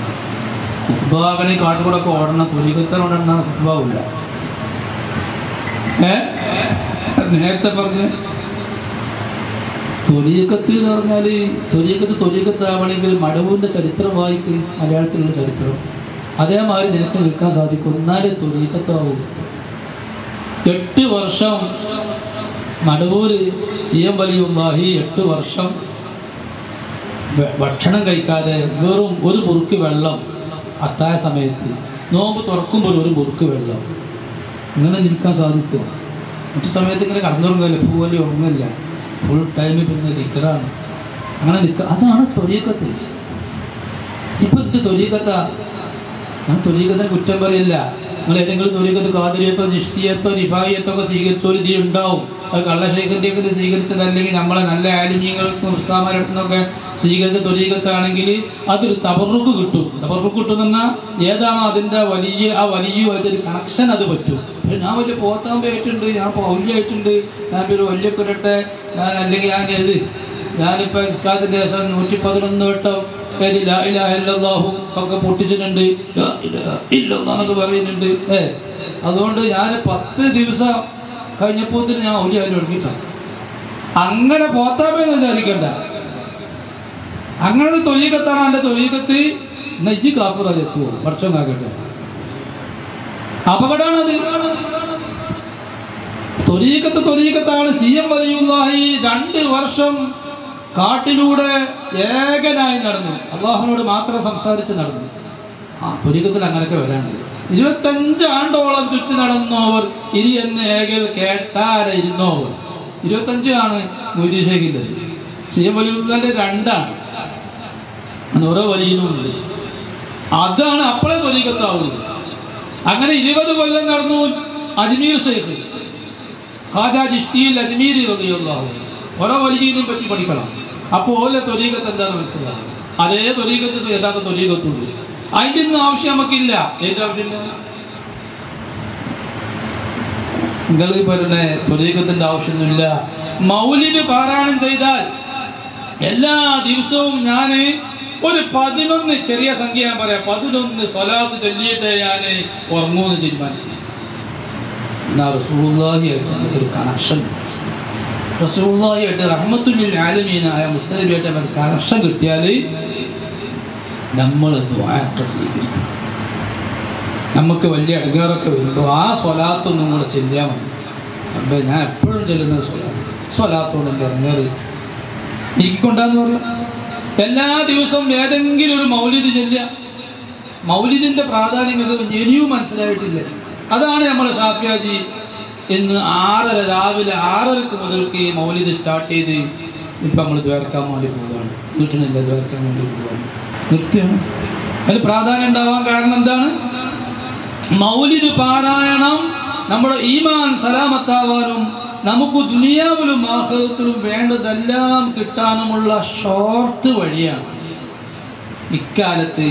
കുത്തുബാകണി കാട്ടുകൂടെ ഒക്കെ ഓടണം. തൊലികത്തോണ്ടെണ്ണ കുത്തുബാവില്ല. നേരത്തെ പറഞ്ഞ് തൊലീക്കത്ത് എന്ന് പറഞ്ഞാൽ തൊലീക്കത്താവണമെങ്കിൽ മടവൂരിൻ്റെ ചരിത്രം വായിക്കും, മലയാളത്തിലുള്ള ചരിത്രം. അതേമാതിരി നിനക്ക് നിൽക്കാൻ സാധിക്കും, എന്നാലേ തൊലീക്കത്താവും. 8 വർഷം മടവൂര് CM വലിയുള്ളാഹി 8 വർഷം ഭക്ഷണം കഴിക്കാതെ വെറും 1 മുറുക്ക് വെള്ളം അത്തായ സമയത്ത്, നോമ്പ് തുറക്കുമ്പോൾ 1 മുറുക്ക് വെള്ളം, ഇങ്ങനെ നിൽക്കാൻ സാധിക്കും. മറ്റു സമയത്ത് ഇങ്ങനെ കടന്നുറങ്ങില്ല, പൂവലി ഉറങ്ങില്ല, ഫുൾ ടൈം പിന്നെ ദിക്റാണ്. അങ്ങനെ നിൽക്കുക, അതാണ് ത്വരീഖത്ത്. ഇപ്പം ഇത് ത്വരീഖത്താ? ഞാൻ ത്വരീഖത്തിനെ കുറ്റം പറയില്ല. നിങ്ങൾ ഏതെങ്കിലും ത്വരീഖത്ത് ഖാദിരിയത്തോ ചിശ്തിയത്തോ റിഫായിയത്തോ ഒക്കെ സ്വീകരിച്ചൊരു ഇതിൽ ഉണ്ടാവും. അത് കള്ളശേഖരൻ്റെയൊക്കെ ഇത് സ്വീകരിച്ചതല്ലെങ്കിൽ നമ്മളെ നല്ല ആലിമീങ്ങൾക്കും ഉസ്താമാരുടെ നിന്നൊക്കെ സ്വീകരിച്ച ത്വരീഖത്താണെങ്കിൽ അതൊരു തബറുക്ക് കിട്ടും. തബറുക്ക് കിട്ടും എന്ന് പറഞ്ഞാൽ ഏതാണോ അതിൻ്റെ ആ വലിയുമായിട്ടൊരു കണക്ഷൻ അത് പറ്റും. പക്ഷെ ഞാൻ വലിയ പോത്താമ്പായിട്ടുണ്ട്, ഞാൻ പൗലിയായിട്ടുണ്ട്, ഞാൻ ഒരു വലിയ കുരട്ടെ, ഞാൻ അല്ലെങ്കിൽ ഞാനിപ്പോൾ ഇസ്കാത്തിൻ്റെ ശേഷം 111 വട്ടം ലാ ഇലാഹ ഇല്ലല്ലാഹു ഒക്കെ പൊട്ടിച്ചിട്ടുണ്ട്, ഇല്ലന്നൊക്കെ പറയുന്നുണ്ട്. അതുകൊണ്ട് ഞാൻ 10 ദിവസം കഴിഞ്ഞപ്പോത്തിന് ഞാൻ ഔലിയായി തുടങ്ങിയിട്ടാണ്. അങ്ങനെ പോത്താമെന്ന് വിചാരിക്കണ്ട. അങ്ങനെ തൊലീകത്താണ് എൻ്റെ തൊലീകത്ത്. നെജ്ജി കാപ്പുറത് എത്തുമോ? പഠിച്ചോ കാക്കട്ടെ. അപകടമാണത്. തൊലീകത്താണ്. CM വലിയുള്ളാഹി 2 വർഷം കാട്ടിലൂടെ ഏകനായി നടന്നു, അള്ളാഹുവിനോട് മാത്രം സംസാരിച്ച് നടന്നു. ത്വരീഖത്തിൽ അങ്ങനെയൊക്കെ വരാനുണ്ട്. 25 ആണ്ടോളം ചുറ്റി നടന്നവർ ഇനി എന്ന് ഏകൽ കേട്ടാരെ ഇരുന്നവർ 25 ആണ് മൊയ്തീൻ ശൈഖിൻ്റെ. CM വലിയുള്ളാഹിന്റെ 2 ആണ്. ഓരോ വലിയുന്നുണ്ട്. അതാണ് അപ്പോഴേ ത്വരീഖത്താവുന്നത്. അങ്ങനെ 20 കൊല്ലം നടന്നു അജ്മീർ ശൈഖ്, ഖാജാ ചിശ്തിയിൽ അജ്മീരി റളിയല്ലാഹു അൻഹു. ഓരോ വലിയതിനെ പറ്റി പഠിക്കണം. അപ്പോൾ ഓരോ ത്വരീഖത്ത് എന്താണെന്ന് മനസ്സിലാവും. അതേ ത്വരീഖത്ത് യഥാർത്ഥ ത്വരീഖത്തുണ്ട്. അതിൻ്റെ ഒന്നും ആവശ്യം നമുക്കില്ല. ഏത് ആവശ്യമില്ല? നിങ്ങൾ പറഞ്ഞ ത്വരീഖത്തിൻ്റെ ആവശ്യമൊന്നുമില്ല. മൗലിദ് പാരായണം ചെയ്താൽ എല്ലാ ദിവസവും ഞാൻ ഒരു 11 ചെറിയ സംഖ്യ ഞാൻ പറയാം, 11 സ്വലാത്ത് ചൊല്ലിയിട്ട് ഞാൻ ഉറങ്ങുമെന്ന് തീരുമാനിക്കും. എന്നാൽ റസൂലുള്ളാഹിയായിട്ട് ഒരു കണക്ഷൻ, റസൂലുള്ളാഹിയായിട്ട് റഹ്മത്തുൽ ലിൽ ആലമീനായ മുത്തനബിയായിട്ട് ഒരു കണക്ഷൻ കിട്ടിയാൽ നമ്മൾ ദുആ സ്വീകരിക്കും. നമുക്ക് വലിയ ഇടങ്ങേറൊക്കെ വരുമ്പോൾ ആ സ്വലാത്തൊന്നും കൂടെ ചെല്ലാൻ മതി. അപ്പം ഞാൻ എപ്പോഴും ചെല്ലുന്ന സ്വലാത്തോടെ ഇടങ്ങേറ് എനിക്കുണ്ടാന്ന് പറഞ്ഞു. എല്ലാ ദിവസവും ഏതെങ്കിലും ഒരു മൗലിദ് ചെല്ലുക. മൗലിദിൻ്റെ പ്രാധാന്യം ഇനിയും മനസ്സിലായിട്ടില്ല. അതാണ് നമ്മൾ ഷാഫിയാജി ഇന്ന് 6:30 രാവിലെ 6:30 മുതൽക്ക് ഈ മൗലിദ് സ്റ്റാർട്ട് ചെയ്ത് ഇപ്പം നമ്മൾ ദ്വാരക്കാൻ വേണ്ടി പോവുകയാണ്. വീട്ടിനില്ല ദ്വാരക്കാൻ വേണ്ടി പോവുകയാണ്. നിർത്തിയാണ്. അതിന് പ്രാധാന്യം ഉണ്ടാവാൻ കാരണം എന്താണ്? മൗലിദ് പാരായണം നമ്മുടെ ഈമാൻ സലാമത്താവാനും നമുക്ക് ദുനിയാവിലും ആഖിറത്തിലും വേണ്ടതെല്ലാം കിട്ടാനുമുള്ള ഷോർട്ട് വഴിയാണ്. ഇക്കാലത്ത്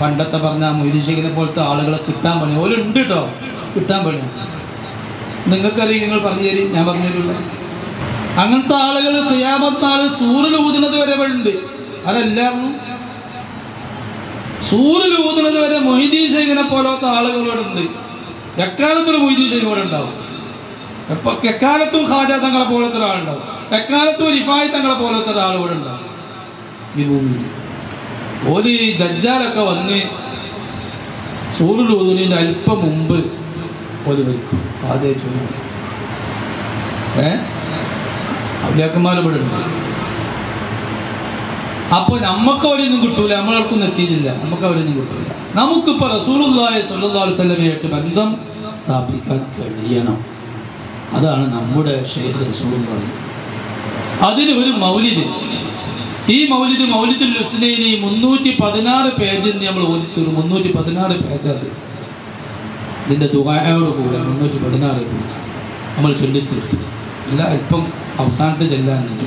പണ്ടത്തെ പറഞ്ഞ മൊയ്തീൻ പോലത്തെ ആളുകളെ കിട്ടാൻ പണി ഓലുണ്ട് കേട്ടോ, കിട്ടാൻ പണിയാണ്. നിങ്ങൾക്കറിയാം, നിങ്ങൾ പറഞ്ഞു തരും, ഞാൻ പറഞ്ഞു തരില്ല. അങ്ങനത്തെ ആളുകൾ ഖിയാമത്ത് നാൾ സൂര്യൻ ഊതുന്നത് വരെ ഉണ്ട്. അതെല്ലാവരും സൂര്യൻ ഊതുന്നത് വരെ മൊയ്തീൻ ശൈഖിനെ പോലത്തെ ആളുകളോടുണ്ട്. എക്കാലത്തൊരു മൊയ്തീൻ ശൈഖ് ഇവിടെ ഉണ്ടാവും. എക്കാലത്തും ഖാജ തങ്ങളെ പോലത്തെ ഒരാളുണ്ടാവും. എക്കാലത്തും റിഫായി തങ്ങളെ പോലത്തെ ഒരാൾ ഇവിടെ ഉണ്ടാവും. ഈ ഭൂമിയിൽ ഒരു ദജ്ജാലൊക്കെ വന്ന് സൂര്യൻ ഊതുന്നതിൻ്റെ അല്പം മുമ്പ് ഒരു വയ്ക്കും. ആദ്യം അവലിയാക്കന്മാർ ഇവിടെ ഉണ്ട്. അപ്പോൾ നമുക്ക് അവരൊന്നും കിട്ടൂല, നമ്മളവർക്കൊന്നും എത്തിയിട്ടില്ല, നമുക്ക് അവരൊന്നും കിട്ടൂല. നമുക്കിപ്പോൾ റസൂലുള്ളാഹി സ്വല്ലല്ലാഹു അലൈഹി വസല്ലമയായിട്ട് ബന്ധം സ്ഥാപിക്കാൻ കഴിയണം. അതാണ് നമ്മുടെ ശൈഖ് റസൂലുള്ളാഹി. അതിന് ഒരു മൗലിദ്, ഈ മൗലിദുൽ ഹുസ്നൈനി 316 പേജിൽ നമ്മൾ ഓതിത്തീർന്നു. 316 പേജാണ് ഇതിൻ്റെ ദുആയോട് കൂടെ 316 പേജ് നമ്മൾ ചൊല്ലിത്തീർത്തു. അല്ല ഇപ്പം അവസാനത്തെ ചെല്ലാനുണ്ട്.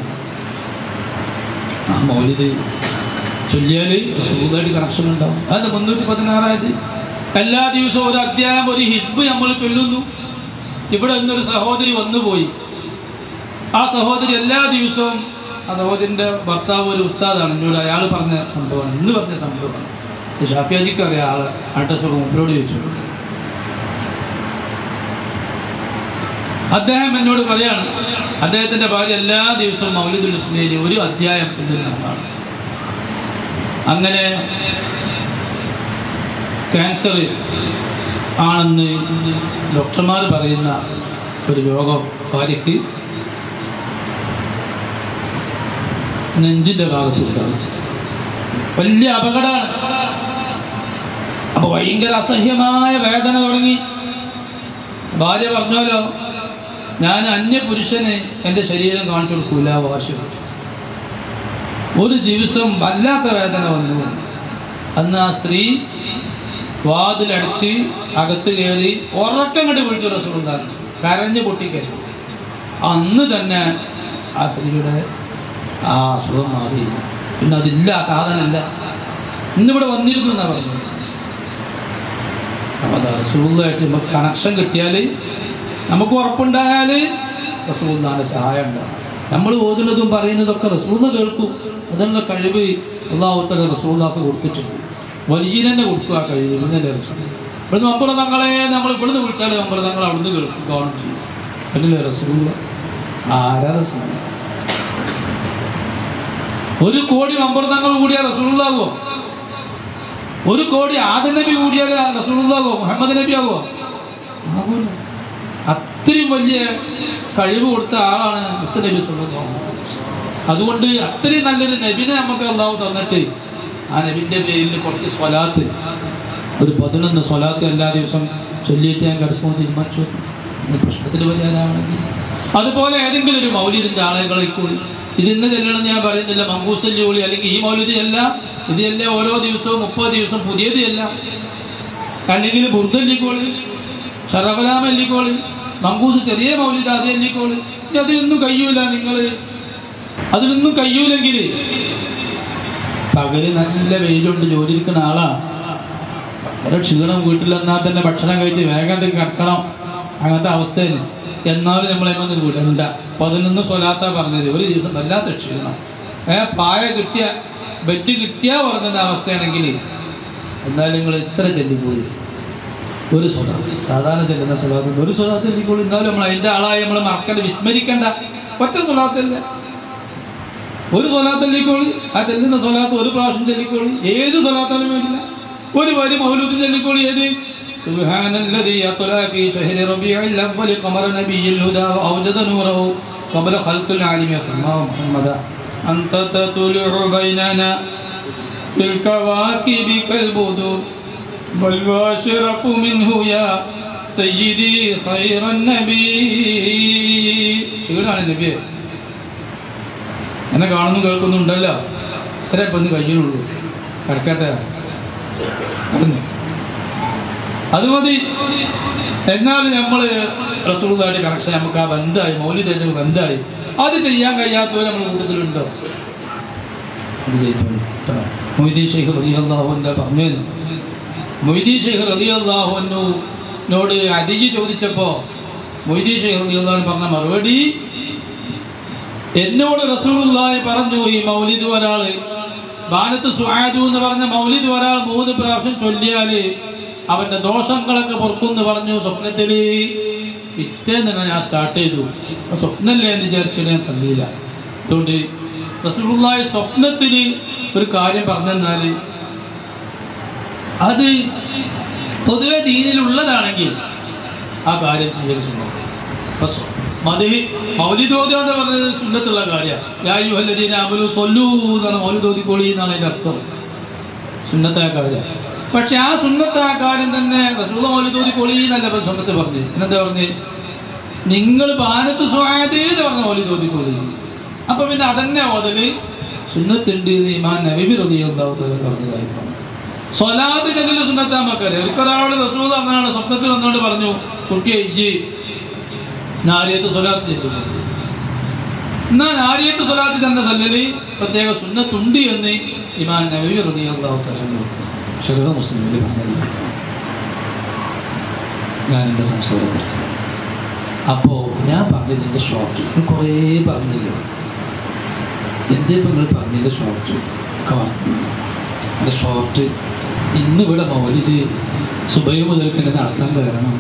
ആ മൗലിദ് ചൊല്ലിയാൽ റസൂലുള്ളാഹിയുടെ കണക്ഷൻ ഉണ്ടാവും. അതല്ല 316 എല്ലാ ദിവസവും ഒരു അധ്യായം, ഒരു ഹിസ്ബ് നമ്മൾ ചൊല്ലുന്നു. ഇവിടെ നിന്നൊരു സഹോദരി വന്നുപോയി. ആ സഹോദരി എല്ലാ ദിവസവും, ആ സഹോദരിൻ്റെ ഭർത്താവ് ഒരു ഉസ്താദാണ്. എന്നോട് അയാൾ പറഞ്ഞ സംഭവമാണ്, ഇന്ന് പറഞ്ഞ സംഭവമാണ്. ഷാഫിയാജിക്ക് അറിയാം. ആൾ അഡ്രസ്സൊക്കെ മുമ്പിലോട് ചോദിച്ചു. അദ്ദേഹം എന്നോട് പറയാണ്, അദ്ദേഹത്തിൻ്റെ ഭാര്യ എല്ലാ ദിവസവും മൗലിദുൽ ഹുസ്നൈനി ഒരു അധ്യായം ചൊല്ലുന്നതാണ്. അങ്ങനെ ക്യാൻസർ ആണെന്ന് ഡോക്ടർമാർ പറയുന്ന ഒരു രോഗം ഭാര്യയ്ക്ക് നെഞ്ചിൻ്റെ ഭാഗത്തുണ്ടാകും. വലിയ അപകടമാണ്. അപ്പോൾ ഭയങ്കര അസഹ്യമായ വേദന തുടങ്ങി. ഭാര്യ പറഞ്ഞാലോ, ഞാൻ അന്യപുരുഷന് എൻ്റെ ശരീരം കാണിച്ചു കൊടുക്കൂല, വാശി വെച്ചു. ഒരു ദിവസം വല്ലാത്ത വേദന വന്നു. അന്ന് ആ സ്ത്രീ വാതിലടച്ച് അകത്ത് കയറി ഉറക്കം കണ്ട് വിളിച്ചു റസൂലുള്ളാഹി, കരഞ്ഞ് പൊട്ടിക്കരുത്. അന്ന് തന്നെ ആ സ്ത്രീയുടെ ആ അസുഖം മാറി. പിന്നെ അതില്ല, ആ സാധനമില്ല. ഇന്നിവിടെ വന്നിരുന്നു എന്നാണ് പറഞ്ഞത്. അപ്പോൾ അതാ റസൂലുള്ളാഹിയായിട്ട് നമുക്ക് കണക്ഷൻ കിട്ടിയാൽ, നമുക്ക് ഉറപ്പുണ്ടായാൽ റസൂലുള്ളാഹിയുടെ സഹായം ഉണ്ടാകും. നമ്മൾ ഓതുന്നതും പറയുന്നതൊക്കെ റസൂലുള്ളാഹി കേൾക്കും. അതിനുള്ള കഴിവ് അല്ലാഹു തആല റസൂലുള്ളാഹിക്ക് കൊടുത്തിട്ടുണ്ട്. വലിയ തന്നെ കൊടുക്കുക ആ കഴിവ്. ഇന്നല്ലേ റസൂൽ ഇവിടുന്ന് മമ്പുറ തങ്ങളെ നമ്മൾ ഇവിടുന്ന് വിളിച്ചാൽ മമ്പുറ തങ്ങൾ അവിടുന്ന് കേൾക്കും, കാണും ചെയ്യും. അല്ലല്ലേ റസൂലുള്ളാഹി? ആരാ റസൂലുള്ളാഹി? 1 കോടി മമ്പുറ തങ്ങൾ കൂടിയാൽ റസൂലുള്ളാഹി? 1 കോടി ആദം നബി കൂടിയാൽ റസൂലുള്ളാഹി? മുഹമ്മദ് നബി ആകുമോ? ആകൂല. അത്രയും വലിയ കഴിവ് കൊടുത്ത ആളാണ് നബി സല്ലല്ലാഹു അലൈഹി വസല്ലം. അതുകൊണ്ട് അത്രയും നല്ലൊരു നബിനെ നമുക്ക് അല്ലാഹു തന്നിട്ട് ആ നബിൻ്റെ പേരിൽ കുറച്ച് സ്വലാത്ത്, ഒരു 11 സ്വലാത്ത് എല്ലാ ദിവസവും ചൊല്ലിയിട്ട് ഞാൻ കിടക്കുമ്പോൾ തീരുമാനിച്ചു. പ്രശ്നത്തിൽ പരിഹാരമാണെങ്കിൽ അതുപോലെ ഏതെങ്കിലും ഒരു മൗലിദിൻ്റെ ആളുകളെക്കൂടി ഇതിന്ന് ചെല്ലണമെന്ന് ഞാൻ പറയുന്നില്ല. മങ്കൂസല്ലി കൂടി അല്ലെങ്കിൽ ഈ മൗലിദ് അല്ല, ഇത് അല്ല. ഓരോ ദിവസവും 30 ദിവസം പുതിയത് അല്ല. അല്ലെങ്കിൽ ബുർദല്ലിക്കോളി, ഷറഫലാമ അല്ലിക്കോളി, മങ്കൂസ് ചെറിയ മൗലിദ് അത് അല്ലിക്കോളി. ഇനി അതിനൊന്നും കഴിയൂല. നിങ്ങൾ അതിനൊന്നും കഴിയൂലെങ്കിൽ പകല് നല്ല വെയിലുണ്ട്, ജോലി ഇരിക്കുന്ന ആളാണ്, ഒരു ക്ഷീണം, വീട്ടിലെന്നാൽ തന്നെ ഭക്ഷണം കഴിച്ച് വേഗം കിടക്കണം, അങ്ങനത്തെ അവസ്ഥയിൽ. എന്നാലും നമ്മളെമ്മ വിടണ്ട. 11 സ്വലാത്താ പറഞ്ഞത്. ഒരു ദിവസം വല്ലാത്ത ക്ഷീണം, പായ കിട്ടിയ ബെറ്റ് കിട്ടിയാൽ പറഞ്ഞ അവസ്ഥയാണെങ്കിൽ എന്നാലും നിങ്ങൾ ഇത്ര ചെല്ലിപ്പോയി. ഒരു സ്വലാത്ത്, സാധാരണ ചെല്ലുന്ന സ്വലാത്ത്, ഒരു സ്വലാത്ത് ചെല്ലിക്കോളൂ. എന്നാലും നമ്മൾ അതിൻ്റെ ആളായി നമ്മൾ മറക്കണ്ട, വിസ്മരിക്കണ്ട. ഒറ്റ സ്വലാത്തല്ല, ഒരു സ്വലാത്ത് ചൊല്ലിക്കോളി. ആ ചെല്ലുന്ന സ്വലാത്ത് ഒരു പ്രാവശ്യം ചൊല്ലിക്കോളി. ഏത് സ്വലാത്താലും വേണ്ടില്ല. ഒരു വരി മൗലൂദും ചൊല്ലിക്കോളി. ഏത് സുബ്ഹാനല്ലദീ അത്ലാ ഫീ ശഹരി റബീഇൽ അവ്വൽ ഖമറ നബിയിൽ ഹുദാ വഅവജദ നൂറഹു ഖബല ഖൽഖിൽ ആലിമി സല്ലല്ലാഹു മുഹമ്മദ അൻത തതുലു ബൈനനാ ഫിൽ കവാകിബി കൽബുദു വൽ വാശിറഫു മിൻഹു യാ സയ്യിദി ഖൈറൻ നബി. ശീലാണ് നബിയെ. എന്നെ കാണുന്നു കേൾക്കുന്നുണ്ടല്ലോ, ഇത്ര ഇപ്പം ഒന്ന് കഴിയുള്ളൂ, കിടക്കട്ടെ അത് മതി. എന്നാലും നമ്മൾ റസൂലുള്ളാഹിയുടെ കണക്ഷൻ നമുക്ക് ആ ബന്ധമായി, മൗലിദ് ബന്ധമായി. അത് ചെയ്യാൻ കഴിയാത്തവർ നമ്മുടെ കൂട്ടത്തിലുണ്ടോ? അത് ചെയ്തിട്ടുണ്ട്. മൊയ്തീൻ ശൈഖ് റളിയല്ലാഹു അൻഹു പറഞ്ഞു, മൊയ്തീൻ ശൈഖ് റളിയല്ലാഹു അൻഹുവിനോട് അദിജി ചോദിച്ചപ്പോൾ മൊയ്തീൻ ശൈഖ് റളിയല്ലാഹു അൻഹു പറഞ്ഞ മറുപടി, എന്നോട് റസൂലുള്ളാഹി പറഞ്ഞു, ഈ മൗലിദ് ഒരാൾ ബാനത്ത് സുആദു എന്ന് പറഞ്ഞ മൗലിദ് ഒരാൾ 3 പ്രാവശ്യം ചൊല്ലിയാൽ അവന്റെ ദോഷങ്ങളൊക്കെ പൊറുക്കുമെന്ന് പറഞ്ഞു. സ്വപ്നത്തിൽ പിറ്റേന്ന് ഞാൻ സ്റ്റാർട്ട് ചെയ്തു. സ്വപ്നമല്ലേ എന്ന് വിചാരിച്ചു ഞാൻ തള്ളിയില്ല. അതുകൊണ്ട് റസൂലുള്ളാഹി സ്വപ്നത്തിൽ ഒരു കാര്യം പറഞ്ഞെന്നാൽ അത് പൊതുവെ ദീനിലുള്ളതാണെങ്കിൽ ആ കാര്യം ചെയ്യൽ സുന്നത്ത്. മൗലിദ് ഓതുക എന്ന് പറഞ്ഞത് സുന്നത്തുള്ള കാര്യമാണ്. യാ അയ്യുഹല്ലദീന ആമനൂ സ്വല്ലൂ എന്നാണ് മൗലിദ് ഓതിക്കോളി എന്നാണ് അതിൻ്റെ അർത്ഥം. സുന്നത്തായ കാര്യം. പക്ഷെ ആ സുന്നത്തായ കാര്യം തന്നെ റസൂൽ മൗലിദ് ഓതിക്കോളി എന്നല്ല സുന്നത്ത് പറഞ്ഞു. എന്നെന്താ പറഞ്ഞ്, നിങ്ങൾ ബാനത്ത് സുആദ് എന്ന് പറഞ്ഞ മൗലിദ് ഓതിക്കോളി. അപ്പൊ പിന്നെ അതന്നെ ഓതല് സുന്നത്തുണ്ട് എന്ന് ഇമാം നബവി റളിയല്ലാഹു തആല പറഞ്ഞതായിരുന്നു. സ്വലാത്ത് ചൊല്ലൽ സുന്നത്താൻ മക്കറിയാം. ഒരിക്കലാവോട് റസൂൽ പറഞ്ഞാണ്, സ്വപ്നത്തിൽ വന്നോട് പറഞ്ഞു, കുട്ടിയെ ഇജ്ജ് നാരിയത്ത് സ്വലാത്ത് ചെല്ലുന്നു. എന്നാൽ നാരിയത്ത് സ്വലാത്ത് ചെന്ന ചൊല്ലല് പ്രത്യേക സുന്നത്തുണ്ട് എന്ന് ഇമാം നബവി റളിയല്ലാഹു തആല ശരീഅ മുസ്ലിമിൽ പറഞ്ഞില്ല. ഞാൻ എൻ്റെ സംസാരം അപ്പോൾ ഞാൻ പറഞ്ഞതിൻ്റെ ഷോർട്ട് കുറേ പറഞ്ഞില്ല. എന്തേ ഇപ്പം നിങ്ങൾ പറഞ്ഞതിൻ്റെ ഷോർട്ട് ഒക്കെ പറഞ്ഞു. എൻ്റെ ഷോർട്ട് ഇന്നിവിടെ മൗലിദ് സുബഹി മുതൽക്ക് നടക്കാൻ കാരണം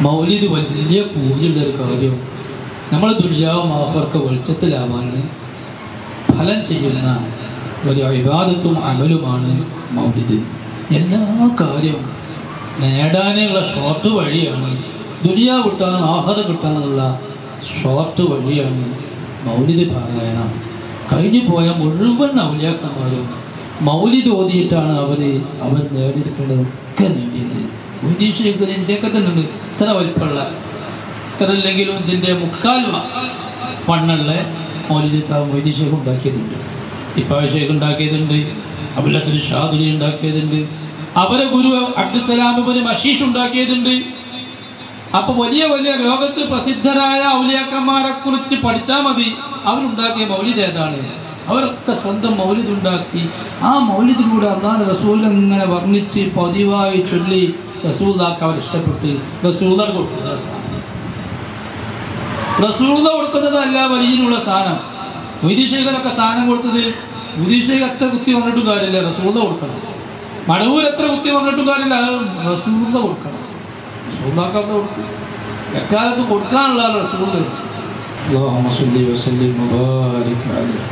മൗലിദ് വലിയ കൂലിയുള്ളൊരു കാര്യം. നമ്മൾ ദുനിയാവും ആഖിറത്തും വെളിച്ചത്തിലാവാൻ ഫലം ചെയ്യുന്ന ഒരു ഇബാദത്തും അമലുമാണ് മൗലിദ്. എല്ലാ കാര്യവും നേടാനുള്ള ഷോർട്ട് വഴിയാണ്. ദുനിയാവ് കിട്ടാനും ആഖിറത്ത് കിട്ടാനുള്ള ഷോർട്ട് വഴിയാണ് മൗലിദ് പാരായണം. കഴിഞ്ഞു പോയ മുഴുവൻ ഔലിയാക്കന്മാരും മൗലിദ് ഓതിയിട്ടാണ് അവർ നേടിയെടുക്കേണ്ടതൊക്കെ നേടിയത്. ഉദ്ദേശിക്കുന്നത് ഇന്ത്യയൊക്കെ തന്നെ ഉണ്ട്. ഇത്ര വലിപ്പമുള്ള ഇത്ര ഇല്ലെങ്കിലും ഇതിൻ്റെ 3/4 വണ്ണുള്ള മൗലിദ് മൊയ്തീൻ ശൈഖ് ഉണ്ടാക്കിയതുണ്ട്, ഇഫായ് ശൈഖ് ഉണ്ടാക്കിയതുണ്ട്, അബുൽ ഹസൻ ഷാദുലി ഉണ്ടാക്കിയതുണ്ട്, അവരെ ഗുരു അബ്ദുസ്സലാം ഇബ്നു മശീഷ് ഉണ്ടാക്കിയതുണ്ട്. അപ്പൊ വലിയ വലിയ ലോകത്ത് പ്രസിദ്ധരായ ഔലിയാക്കന്മാരെ കുറിച്ച് പഠിച്ചാൽ മതി. അവരുണ്ടാക്കിയ മൗലിദ് ഏതാണ്? അവരൊക്കെ സ്വന്തം മൗലിദ് ഉണ്ടാക്കി. ആ മൗലിദിലൂടെ അല്ലാഹുവിന്റെ റസൂൽ ഇങ്ങനെ വർണ്ണിച്ച് പതിവായി ചൊല്ലി റസൂലുള്ളാഹിക്ക് അവർ ഇഷ്ടപ്പെട്ട് റസൂലുള്ളാഹി കൊടുക്കുന്ന സ്ഥാനം, റസൂലുള്ളാഹി കൊടുക്കുന്നതല്ല വലിയനുള്ള സ്ഥാനം. മൊയ്തീൻ ശൈഖിനൊക്കെ സ്ഥാനം കൊടുത്തത് മൊയ്തീൻ ശൈഖ് എത്ര കുത്തി പറഞ്ഞിട്ടും കാര്യമില്ല, റസൂലുള്ളാഹി കൊടുക്കണം. മടവൂർ എത്ര കുത്തി പറഞ്ഞിട്ടും കാര്യമില്ല, റസൂലുള്ളാഹി കൊടുക്കണം. റസൂലുള്ളാഹിക്ക് അത് കൊടുക്കും. എക്കാലത്ത് കൊടുക്കാനുള്ള റസൂലുള്ളാഹി. അല്ലാഹുമ്മ സ്വല്ലി വസല്ലിം മുബാരിക് അലൈഹി.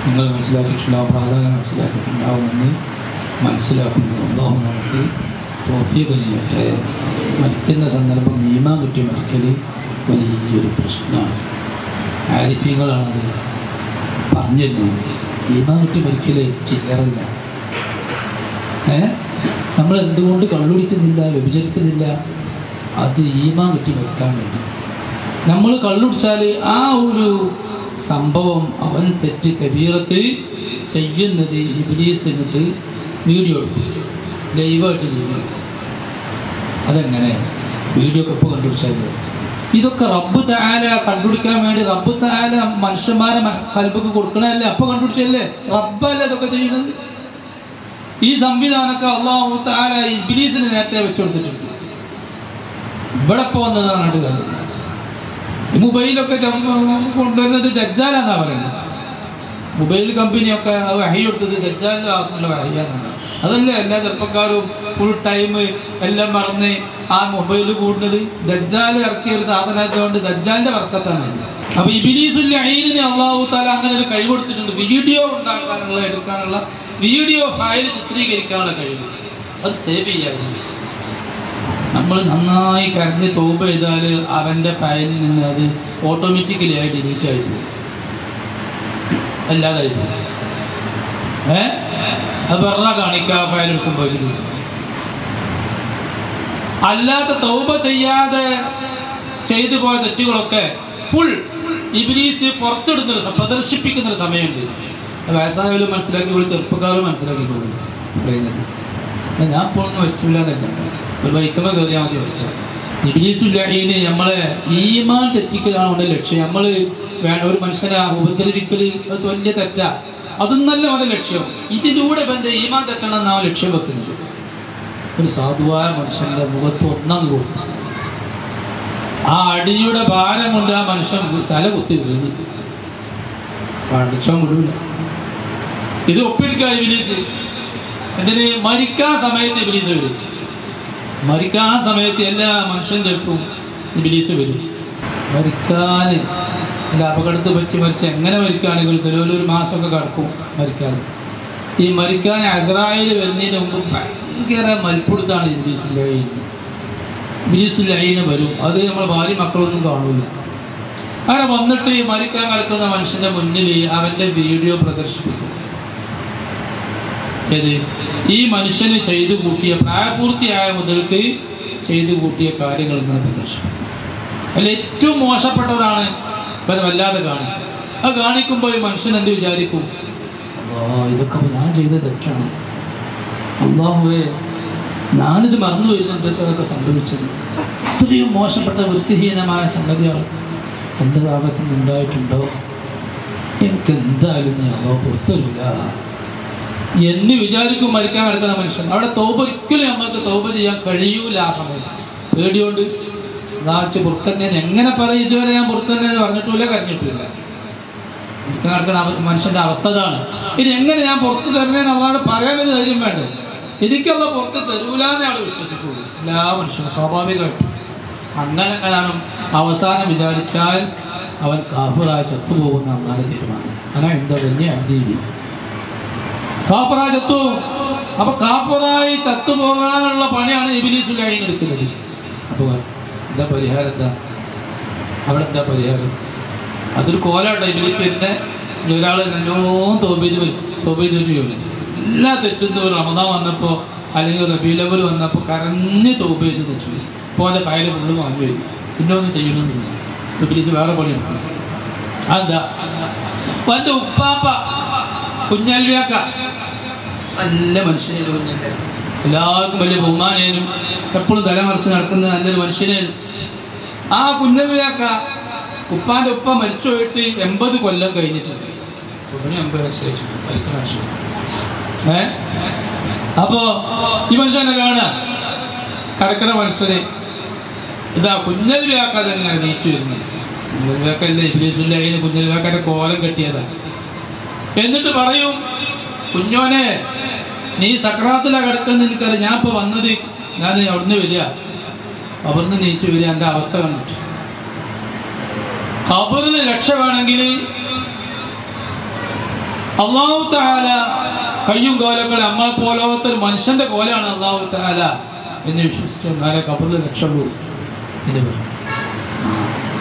നിങ്ങൾ മനസ്സിലാക്കിയിട്ടുണ്ടാവും, പ്രാധാന്യം മനസ്സിലാക്കിയിട്ടുണ്ടാവുമെന്ന് മനസ്സിലാക്കുന്നത് അല്ലാഹു നമുക്ക് തൗഫീഖ് ചെയ്യട്ടെ. മരിക്കുന്ന സന്ദർഭം ഈമാൻ കിട്ടി മരിക്കൽ വലിയൊരു പ്രശ്നമാണ്. ആരിഫീങ്ങളാണത് പറഞ്ഞിരുന്നു. ഈമാൻ കിട്ടി മരിക്കൽ ചില്ലറല്ല. നമ്മൾ എന്തുകൊണ്ട് കള്ളുടിക്കുന്നില്ല, വ്യഭിചരിക്കുന്നില്ല? അത് ഈമാൻ കിട്ടി മരിക്കാൻ വേണ്ടി. നമ്മൾ കള്ളുടിച്ചാൽ ആ ഒരു സംഭവം അവൻ തെറ്റ് കബീറത്ത് ചെയ്യുന്നത് ഇബ്ലീസ് എന്നിട്ട് വീഡിയോ എടുക്കും, ലൈവായിട്ട് വീഡിയോ. അതെങ്ങനെ വീഡിയോ ഒക്കെ ഇപ്പോൾ കണ്ടുപിടിച്ചാൽ ഇതൊക്കെ റബ്ബ് തആല കണ്ടുപിടിക്കാൻ വേണ്ടി റബ്ബ് തആല മനുഷ്യന്മാരെ കൽബക്ക് കൊടുക്കണല്ലേ? അപ്പോൾ കണ്ടുപിടിച്ചല്ലേ? റബ്ബല്ലേ ഇതൊക്കെ ചെയ്യുന്നത്? ഈ സംവിധാനമൊക്കെ അല്ലാഹു തആല ഇബ്ലീസിന് നേരത്തെ വെച്ചു കൊടുത്തിട്ടുണ്ട്. ഇവിടെ ഇപ്പോൾ വന്നതാണ് കാര്യം. മൊബൈലൊക്കെ കൊണ്ടുവരുന്നത് ദജ്ജാലാന്നാണ് പറയുന്നത്. മൊബൈൽ കമ്പനിയൊക്കെ വഹി കൊടുത്തത് ദജ്ജാലിനുള്ള വഹിയാന്നാണ്. അതല്ലേ എല്ലാ ചെറുപ്പക്കാരും ഫുൾ ടൈം എല്ലാം മറന്ന് ആ മൊബൈൽ കൂടുന്നത്? ദജ്ജാൽ ഇറക്കിയ ഒരു സാധനമായതുകൊണ്ട് ദജ്ജാലിന്റെ വർക്കത്താണ്. അപ്പൊ ഇബ്ലീസുൽ ലഈനിന് അല്ലാഹു തആല അങ്ങനെ ഒരു കഴിവ് കൊടുത്തിട്ടുണ്ട്. വീഡിയോ ഉണ്ടാക്കാനുള്ള, എടുക്കാനുള്ള, വീഡിയോ ഫയൽ ചിത്രീകരിക്കാനുള്ള കഴിവ്. അത് സേവ് ചെയ്യാൻ. നമ്മൾ നന്നായി കരഞ്ഞ് തൗബ ചെയ്താൽ അവൻ്റെ ഫയലിൽ നിന്ന് അത് ഓട്ടോമാറ്റിക്കലി ആയി ഡിലീറ്റ് ആയി പോകും, അല്ലാതായി പോകും. അത് പറഞ്ഞാൽ കാണിക്കുക ഫയൽ എടുക്കുമ്പോൾ ഒരു ദിവസം. അല്ലാത്ത തൗബ ചെയ്യാതെ ചെയ്തു പോയ തെറ്റുകളൊക്കെ ഫുൾ ഇബ്ലീസ് പുറത്തെടുക്കുന്ന പ്രദർശിപ്പിക്കുന്നൊരു സമയമുണ്ട്. വയസ്സായാലും മനസ്സിലാക്കിക്കോളൂ, ചെറുപ്പക്കാരും മനസ്സിലാക്കിക്കോളൂ പറയുന്നത്. ഞാൻ ഇപ്പോൾ ഒന്നും വരച്ചില്ലാന്നല്ല, ഒരു വൈക്കമ കയറിയാൽ മതി വരച്ച. ഇബ്ലീസുല്ലാഹീന് നമ്മളെ ഈമാൻ തെറ്റിക്കലാണ് അവൻ്റെ ലക്ഷ്യം. നമ്മൾ വേണ്ട ഒരു മനുഷ്യനെ ഉപദ്രവിക്കൽ അത് വലിയ തെറ്റാ, അതൊന്നല്ല അവൻ്റെ ലക്ഷ്യം. ഇതിലൂടെ ഇവൻ്റെ ഈമാൻ തെറ്റണം എന്നാണ് ലക്ഷ്യം വെക്കുന്നത്. ഒരു സാധുവായ മനുഷ്യൻ്റെ മുഖത്ത് ഒന്നാം കൊടുത്തു, ആ അടിയുടെ ഭാരം കൊണ്ട് ആ മനുഷ്യൻ തല കുത്തി വീണു, പഠിച്ചാൽ വിടൂല. ഇത് ഒപ്പിടിക്കുക ഇബ്ലീസ്. എന്തിന്? മരിക്കാൻ സമയത്ത് ഇബ്ലീസ് വരും. മരിക്കാൻ സമയത്ത് എല്ലാ മനുഷ്യൻ്റെ അടുത്തും ഇബ്ലീസ് വരും. മരിക്കാൻ അല്ല, അപകടത്ത് പറ്റി മരിച്ച് എങ്ങനെ മരിക്കുകയാണെങ്കിൽ ചിലവരൊരു മാസമൊക്കെ കിടക്കും മരിക്കാൻ. ഈ മരിക്കാൻ അസ്രായേൽ വരുന്നതിന് മുമ്പ് ഭയങ്കര മൽപ്പിടുത്താണ് ഇബ്ലീസുല്ലാഹീന് വരും. അത് നമ്മൾ ഭാര്യ മക്കളൊന്നും കാണൂല. അങ്ങനെ വന്നിട്ട് ഈ മരിക്കാൻ കിടക്കുന്ന മനുഷ്യന്റെ മുന്നിൽ അവന്റെ വീഡിയോ പ്രദർശിപ്പിക്കും. ഏത്? ഈ മനുഷ്യന് ചെയ്തു കൂട്ടിയ, പ്രായപൂർത്തിയായ മുതൽക്ക് ചെയ്തു കൂട്ടിയ കാര്യങ്ങൾ ഇങ്ങനെ പ്രദർശിപ്പിക്കും. അതിൽ ഏറ്റവും മോശപ്പെട്ടതാണ് ഇവരെ വല്ലാതെ കാണിക്കും. അത് കാണിക്കുമ്പോൾ ഈ മനുഷ്യൻ എന്ത് വിചാരിക്കും? ഇതൊക്കെ ഞാൻ ചെയ്ത തെറ്റാണ്, അല്ലാഹുവേ ഞാനിത് മറന്നു വരുന്നുണ്ട്, അതൊക്കെ സംഭവിച്ചത് ഇത്രയും മോശപ്പെട്ട വൃത്തിഹീനമായ സംഗതിയാണ് എൻ്റെ ഭാഗത്ത് നിന്ന് ഉണ്ടായിട്ടുണ്ടോ, എനിക്ക് എന്തായാലും ഞാൻ അല്ലാഹു പുറത്തരില്ല എന്ന് വിചാരിക്കും മരിക്കാൻ കിടക്കുന്ന മനുഷ്യൻ. അവിടെ തൗബ ഒരിക്കലും നമുക്ക് തൗബ ചെയ്യാൻ കഴിയൂല. ആ സമയത്ത് പേടിയോണ്ട് നാച്ച് പുറത്തന്നെ എങ്ങനെ പറയും? ഇതുവരെ ഞാൻ പുറത്തന്നെ പറഞ്ഞിട്ടില്ല, കരഞ്ഞിട്ടില്ല. മരിക്കാൻ കിടക്കുന്ന മനുഷ്യൻ്റെ അവസ്ഥ അതാണ്. ഇനി എങ്ങനെ ഞാൻ പുറത്ത് തരണേന്ന് അല്ലാതെ പറയാനൊരു ധൈര്യം വേണ്ടേ? എനിക്കത് പുറത്ത് തരൂലെന്ന് ആൾ വിശ്വസിക്കുള്ളൂ. എല്ലാ മനുഷ്യനും സ്വാഭാവികമായിട്ടും അങ്ങനെങ്ങാനും അവസാനം വിചാരിച്ചാൽ അവൻ കാഫിറായി ചത്തുപോകുന്ന അന്നാലും തീരുമാനം. അങ്ങനെ എന്താ വലിയ അജീവി കാഫിറായി ചത്തു. അപ്പൊ കാഫിറായി ചത്തുപോകാനുള്ള പണിയാണ് ഇബ്ലീസുല്ലാഹീൻ എടുക്കുന്നത്. അപ്പോൾ എന്താ പരിഹാരം? എന്താ അവിടെ എന്താ പരിഹാരം? അതൊരു കോലാട്ടോ ഇബ്ലീസ് വരുന്ന ഒരാൾ നല്ലോണം തൗബ ചെയ്ത് എല്ലാ തെറ്റും റമദാൻ വന്നപ്പോൾ അല്ലെങ്കിൽ റബീഉൽ അവ്വൽ വന്നപ്പോൾ കരഞ്ഞ് തൗബ ചെയ്ത് വെച്ചു. പോലെ ഫയൽ ഫുള്ള് വാങ്ങി വരും, പിന്നെ ഒന്നും ചെയ്യണമെന്നില്ല. ഇബ്ലീസ് വേറെ പണിയുണ്ട്. അതെന്താ? എൻ്റെ ഉപ്പാപ്പ കുഞ്ഞാലിയാക്ക നല്ല മനുഷ്യനേനും, കുഞ്ഞിൻ്റെ എല്ലാവർക്കും വലിയ ബഹുമാനേനും എപ്പോഴും തലമറിച്ച് നടക്കുന്ന നല്ലൊരു മനുഷ്യനേനും. ആ കുഞ്ഞാലിയാക്ക ഉപ്പാൻ്റെ ഉപ്പ മരിച്ചു പോയിട്ട് 80 കൊല്ലം കഴിഞ്ഞിട്ടുണ്ട്. 80 വർഷമായിട്ട്. അപ്പോ ഈ മനുഷ്യനെ കാണുക, കിടക്കണ മനുഷ്യനെ ഇതാ കുഞ്ഞാലിയാക്ക തന്നെ നീച്ചു വരുന്നു. കുഞ്ഞാലിയാക്കല്ലേ ഇബ്ലീസുല്ലാഹീൻ കുഞ്ഞാലിയാക്കൻ്റെ കോലം കെട്ടിയതാണ്. എന്നിട്ട് പറയും, കുഞ്ഞോനെ നീ സക്രാത്തിലാണ് കിടക്കുന്നത് എനിക്കറിയാം, ഞാൻ ഇപ്പോൾ വന്നത്, ഞാൻ അവിടുന്ന് വരിക, അവിടുന്ന് നീച്ചു വരിക, എൻ്റെ അവസ്ഥ കണ്ടിട്ട്. ഖബറിൽ രക്ഷ വേണമെങ്കിൽ അല്ലാഹു തആല കയ്യും കോലങ്ങൾ നമ്മളെ പോലത്തെ ഒരു മനുഷ്യന്റെ കോലാണ് അല്ലാഹു തആല എന്ന് വിശ്വസിച്ചു എന്നാലേ ഖബറിൽ രക്ഷയുള്ളൂ. ഇത്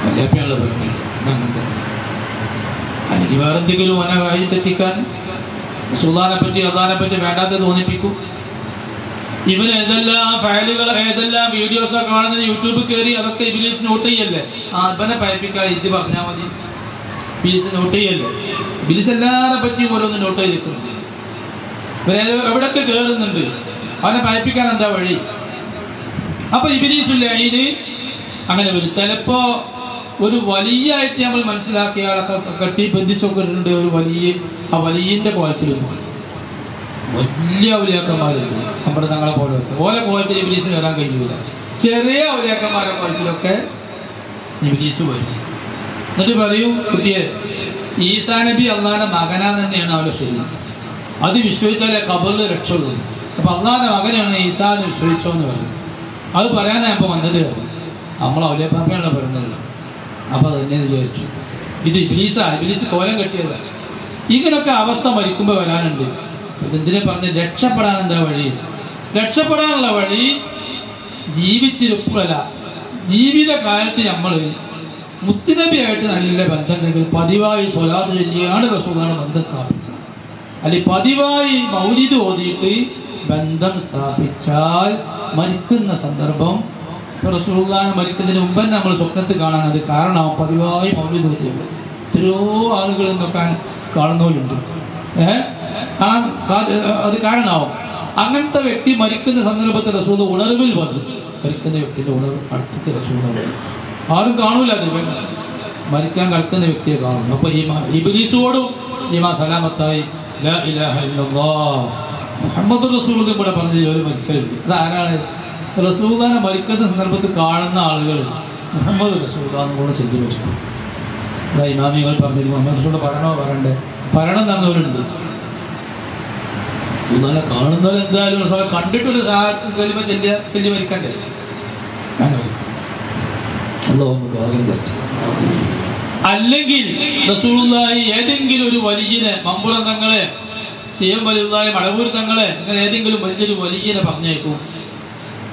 വല്യപ്പയുള്ള എനിക്ക് വേറെന്തെങ്കിലും ഓനെ വായി തെറ്റിക്കാൻ റസൂലുള്ളാഹിനെ പറ്റി അല്ലാഹുവിനെ പറ്റി വേണ്ടാതെ തോന്നിപ്പിക്കും. ഇവന് ഏതെല്ലാം ഫയലുകൾ ഏതെല്ലാം വീഡിയോസൊക്കെ കാണുന്നത് യൂട്യൂബിൽ കയറി അതൊക്കെ ഇബ്ലീസ് നോട്ട് ചെയ്യല്ലേ. ഇവനെ പയപ്പിക്കാൻ ഇത് പറഞ്ഞാൽ മതി, ഇബ്ലീസ് നോട്ട് ചെയ്യല്ലേ. ഇബ്ലീസ് എല്ലാവരെ പറ്റിയും ഓരോന്ന് നോട്ട് ചെയ്തിട്ടുണ്ട്. എവിടൊക്കെ കയറുന്നുണ്ട്, അവനെ പയപ്പിക്കാൻ എന്താ വഴി? അപ്പൊ ഇബ്ലീസുല്ലാഹീൻ അങ്ങനെ വരും. ചിലപ്പോ ഒരു വലിയായിട്ട് നമ്മൾ മനസ്സിലാക്കിയ ആളൊക്കെ കെട്ടി ബന്ധിച്ചൊക്കെ ഉണ്ട്. ഒരു ആ വലിയന്റെ കോലത്തിൽ വലിയ ഔലിയാക്കന്മാരുണ്ട് നമ്മുടെ തങ്ങളെ പോലെ. ഓരോ കോലത്തിൽ ഇബ്ലീസിന് വരാൻ കഴിയൂല. ചെറിയ ഔലിയാക്കന്മാരുടെ കോലത്തിലൊക്കെ ഇബ്ലീസ് വരും. എന്നിട്ട് പറയും, കുട്ടിയെ ഈസാ നബി അള്ളാന്റെ മകനാന്ന് തന്നെയാണ് അവരുടെ ശരി, അത് വിശ്വസിച്ചാലേ ഖബറിൽ രക്ഷയുള്ളൂ. അപ്പൊ അള്ളാന്റെ മകനാണ് ഈസാ എന്ന് വിശ്വസിച്ചോ എന്ന് പറയും. അത് പറയാനാ ഇപ്പൊ വന്നത്. നമ്മൾ ഔലിയാപ്പാപ്പയാണല്ലോ പറയുന്നത്. അപ്പൊ അത് തന്നെ വിചാരിച്ചു ഇത് ഇബ്ലീസ് കോലം കെട്ടിയതാണ്. ഇങ്ങനൊക്കെ അവസ്ഥ മരിക്കുമ്പോൾ വരാനുണ്ട്. ഇതെന്തിനെ പറഞ്ഞ് രക്ഷപ്പെടാൻ എന്താ വഴി? രക്ഷപ്പെടാനുള്ള വഴി ജീവിച്ചിരിപ്പല്ല, ജീവിതകാലത്ത് നമ്മൾ മുത്തുനബിയായിട്ട് നല്ല ബന്ധമുണ്ടെങ്കിൽ പതിവായി സ്വലാത്ത് ചൊല്ലിയാണ് റസൂലാണ് ബന്ധം സ്ഥാപിക്കുന്നത്. അല്ലെങ്കിൽ പതിവായി മൗലിദ് ഓതിയിട്ട് ബന്ധം സ്ഥാപിച്ചാൽ മരിക്കുന്ന സന്ദർഭം, റസൂലുള്ളാഹി മരിക്കുന്നതിന് മുമ്പ് നമ്മൾ സ്വപ്നത്തിൽ കാണാൻ അത് കാരണമാവും. പതിവായി മൗലിദ് ഓതിയുണ്ട്. എത്രയോ ആളുകൾ എന്നൊക്കെ കാണുന്നവരുണ്ട്. അത് കാരണമാവും. അങ്ങനത്തെ വ്യക്തി മരിക്കുന്ന സന്ദർഭത്തിൽ റസൂൽ ഉണർവിൽ വന്നു. മരിക്കുന്ന വ്യക്തിൻ്റെ ഉണർവ് അടുത്തേക്ക് റസൂൽ ആരും കാണൂല. അത് മരിക്കാൻ കിടക്കുന്ന വ്യക്തിയെ കാണുന്നു. അപ്പൊ ഇബ്ലീസോടും ഈമാ സലാമത്തായി ലാ ഇലാഹ ഇല്ലല്ലാഹ് മുഹമ്മദ് റസൂലുള്ളാഹി കൂടെ പറഞ്ഞ ഒരു മരിക്കലുണ്ട്. അത് ആരാണ്? റസൂലുള്ളാഹിനെ മരിക്കുന്ന സന്ദർഭത്തിൽ കാണുന്ന ആളുകൾ മുഹമ്മദ് റസൂലുള്ളാഹിനെ കൂടെ ചെല്ലി വരും. അതാ ഇമാമികൾ പറഞ്ഞിരിക്കും മുഹമ്മദ് റസൂൽ പറയണോ പറയണ്ടേ? പറയണം തന്നവരുണ്ട്. റസൂലുള്ളാഹിനെ കാണുന്നവർ എന്തായാലും റസൂലിനെ കണ്ടിട്ടൊരു കലിമ ചെല്ലി മരിക്കണ്ടേ? അല്ലെങ്കിൽ റസൂലുള്ളാഹി ഏതെങ്കിലും ഒരു വലിയനെ, മമ്പുറം തങ്ങളെ, സിയം വലിയുള്ളാഹി, മടവൂർ തങ്ങളെ, അങ്ങനെ ഏതെങ്കിലും വലിയൊരു വലിയനെ പറഞ്ഞേക്കും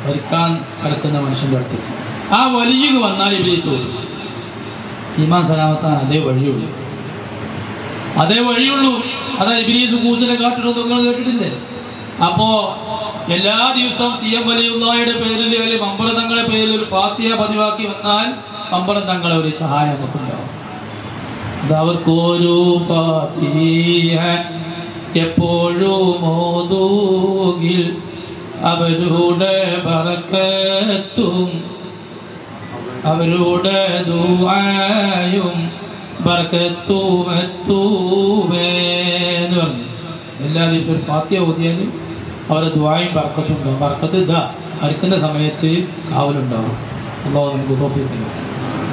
മരിക്കാൻ കിടക്കുന്ന മനുഷ്യൻ്റെ അടുത്തേക്ക്. ആ വലിയ വന്നാൽ ഇബ്ലീസ് ഈമാൻ സലാമത്താൻ അതേ വഴിയുള്ളൂ. അതാ ഇബ്ലീസ് കൂസിനെ കാട്ടിടുന്നത് നിങ്ങൾ കേട്ടിട്ടില്ലേ? അപ്പോ എല്ലാ ദിവസവും സിയം വലിയുള്ളാഹിയുടെ പേരിൽ അല്ലെങ്കിൽ മമ്പുറം തങ്ങളുടെ പേരിൽ ഒരു ഫാത്തിഹ പതിവാക്കി വന്നാൽ മമ്പുറം തങ്ങളെ ഒരു സഹായം നമുക്കുണ്ടാവും. അവർക്കൊരു ഫാത്തിഹ എപ്പോഴും ഓതുകിൽ അവരുടെ ബറക്കത്തും അവരുടെ ദുആയും ബർക്കത്തുമെത്തൂമേ എന്ന് പറഞ്ഞു. എല്ലാ ദിവസവും ഒരു ഫാത്തിഹ ഓതിയാലും അവരുടെ ദുആയും ബർക്കത്തും ഉണ്ടാവും. ബർക്കത്ത് ഇതാ മരിക്കുന്ന സമയത്ത് കാവലുണ്ടാവും. അല്ലാഹു നമുക്ക് തൗഫീഖ് നൽകട്ടെ.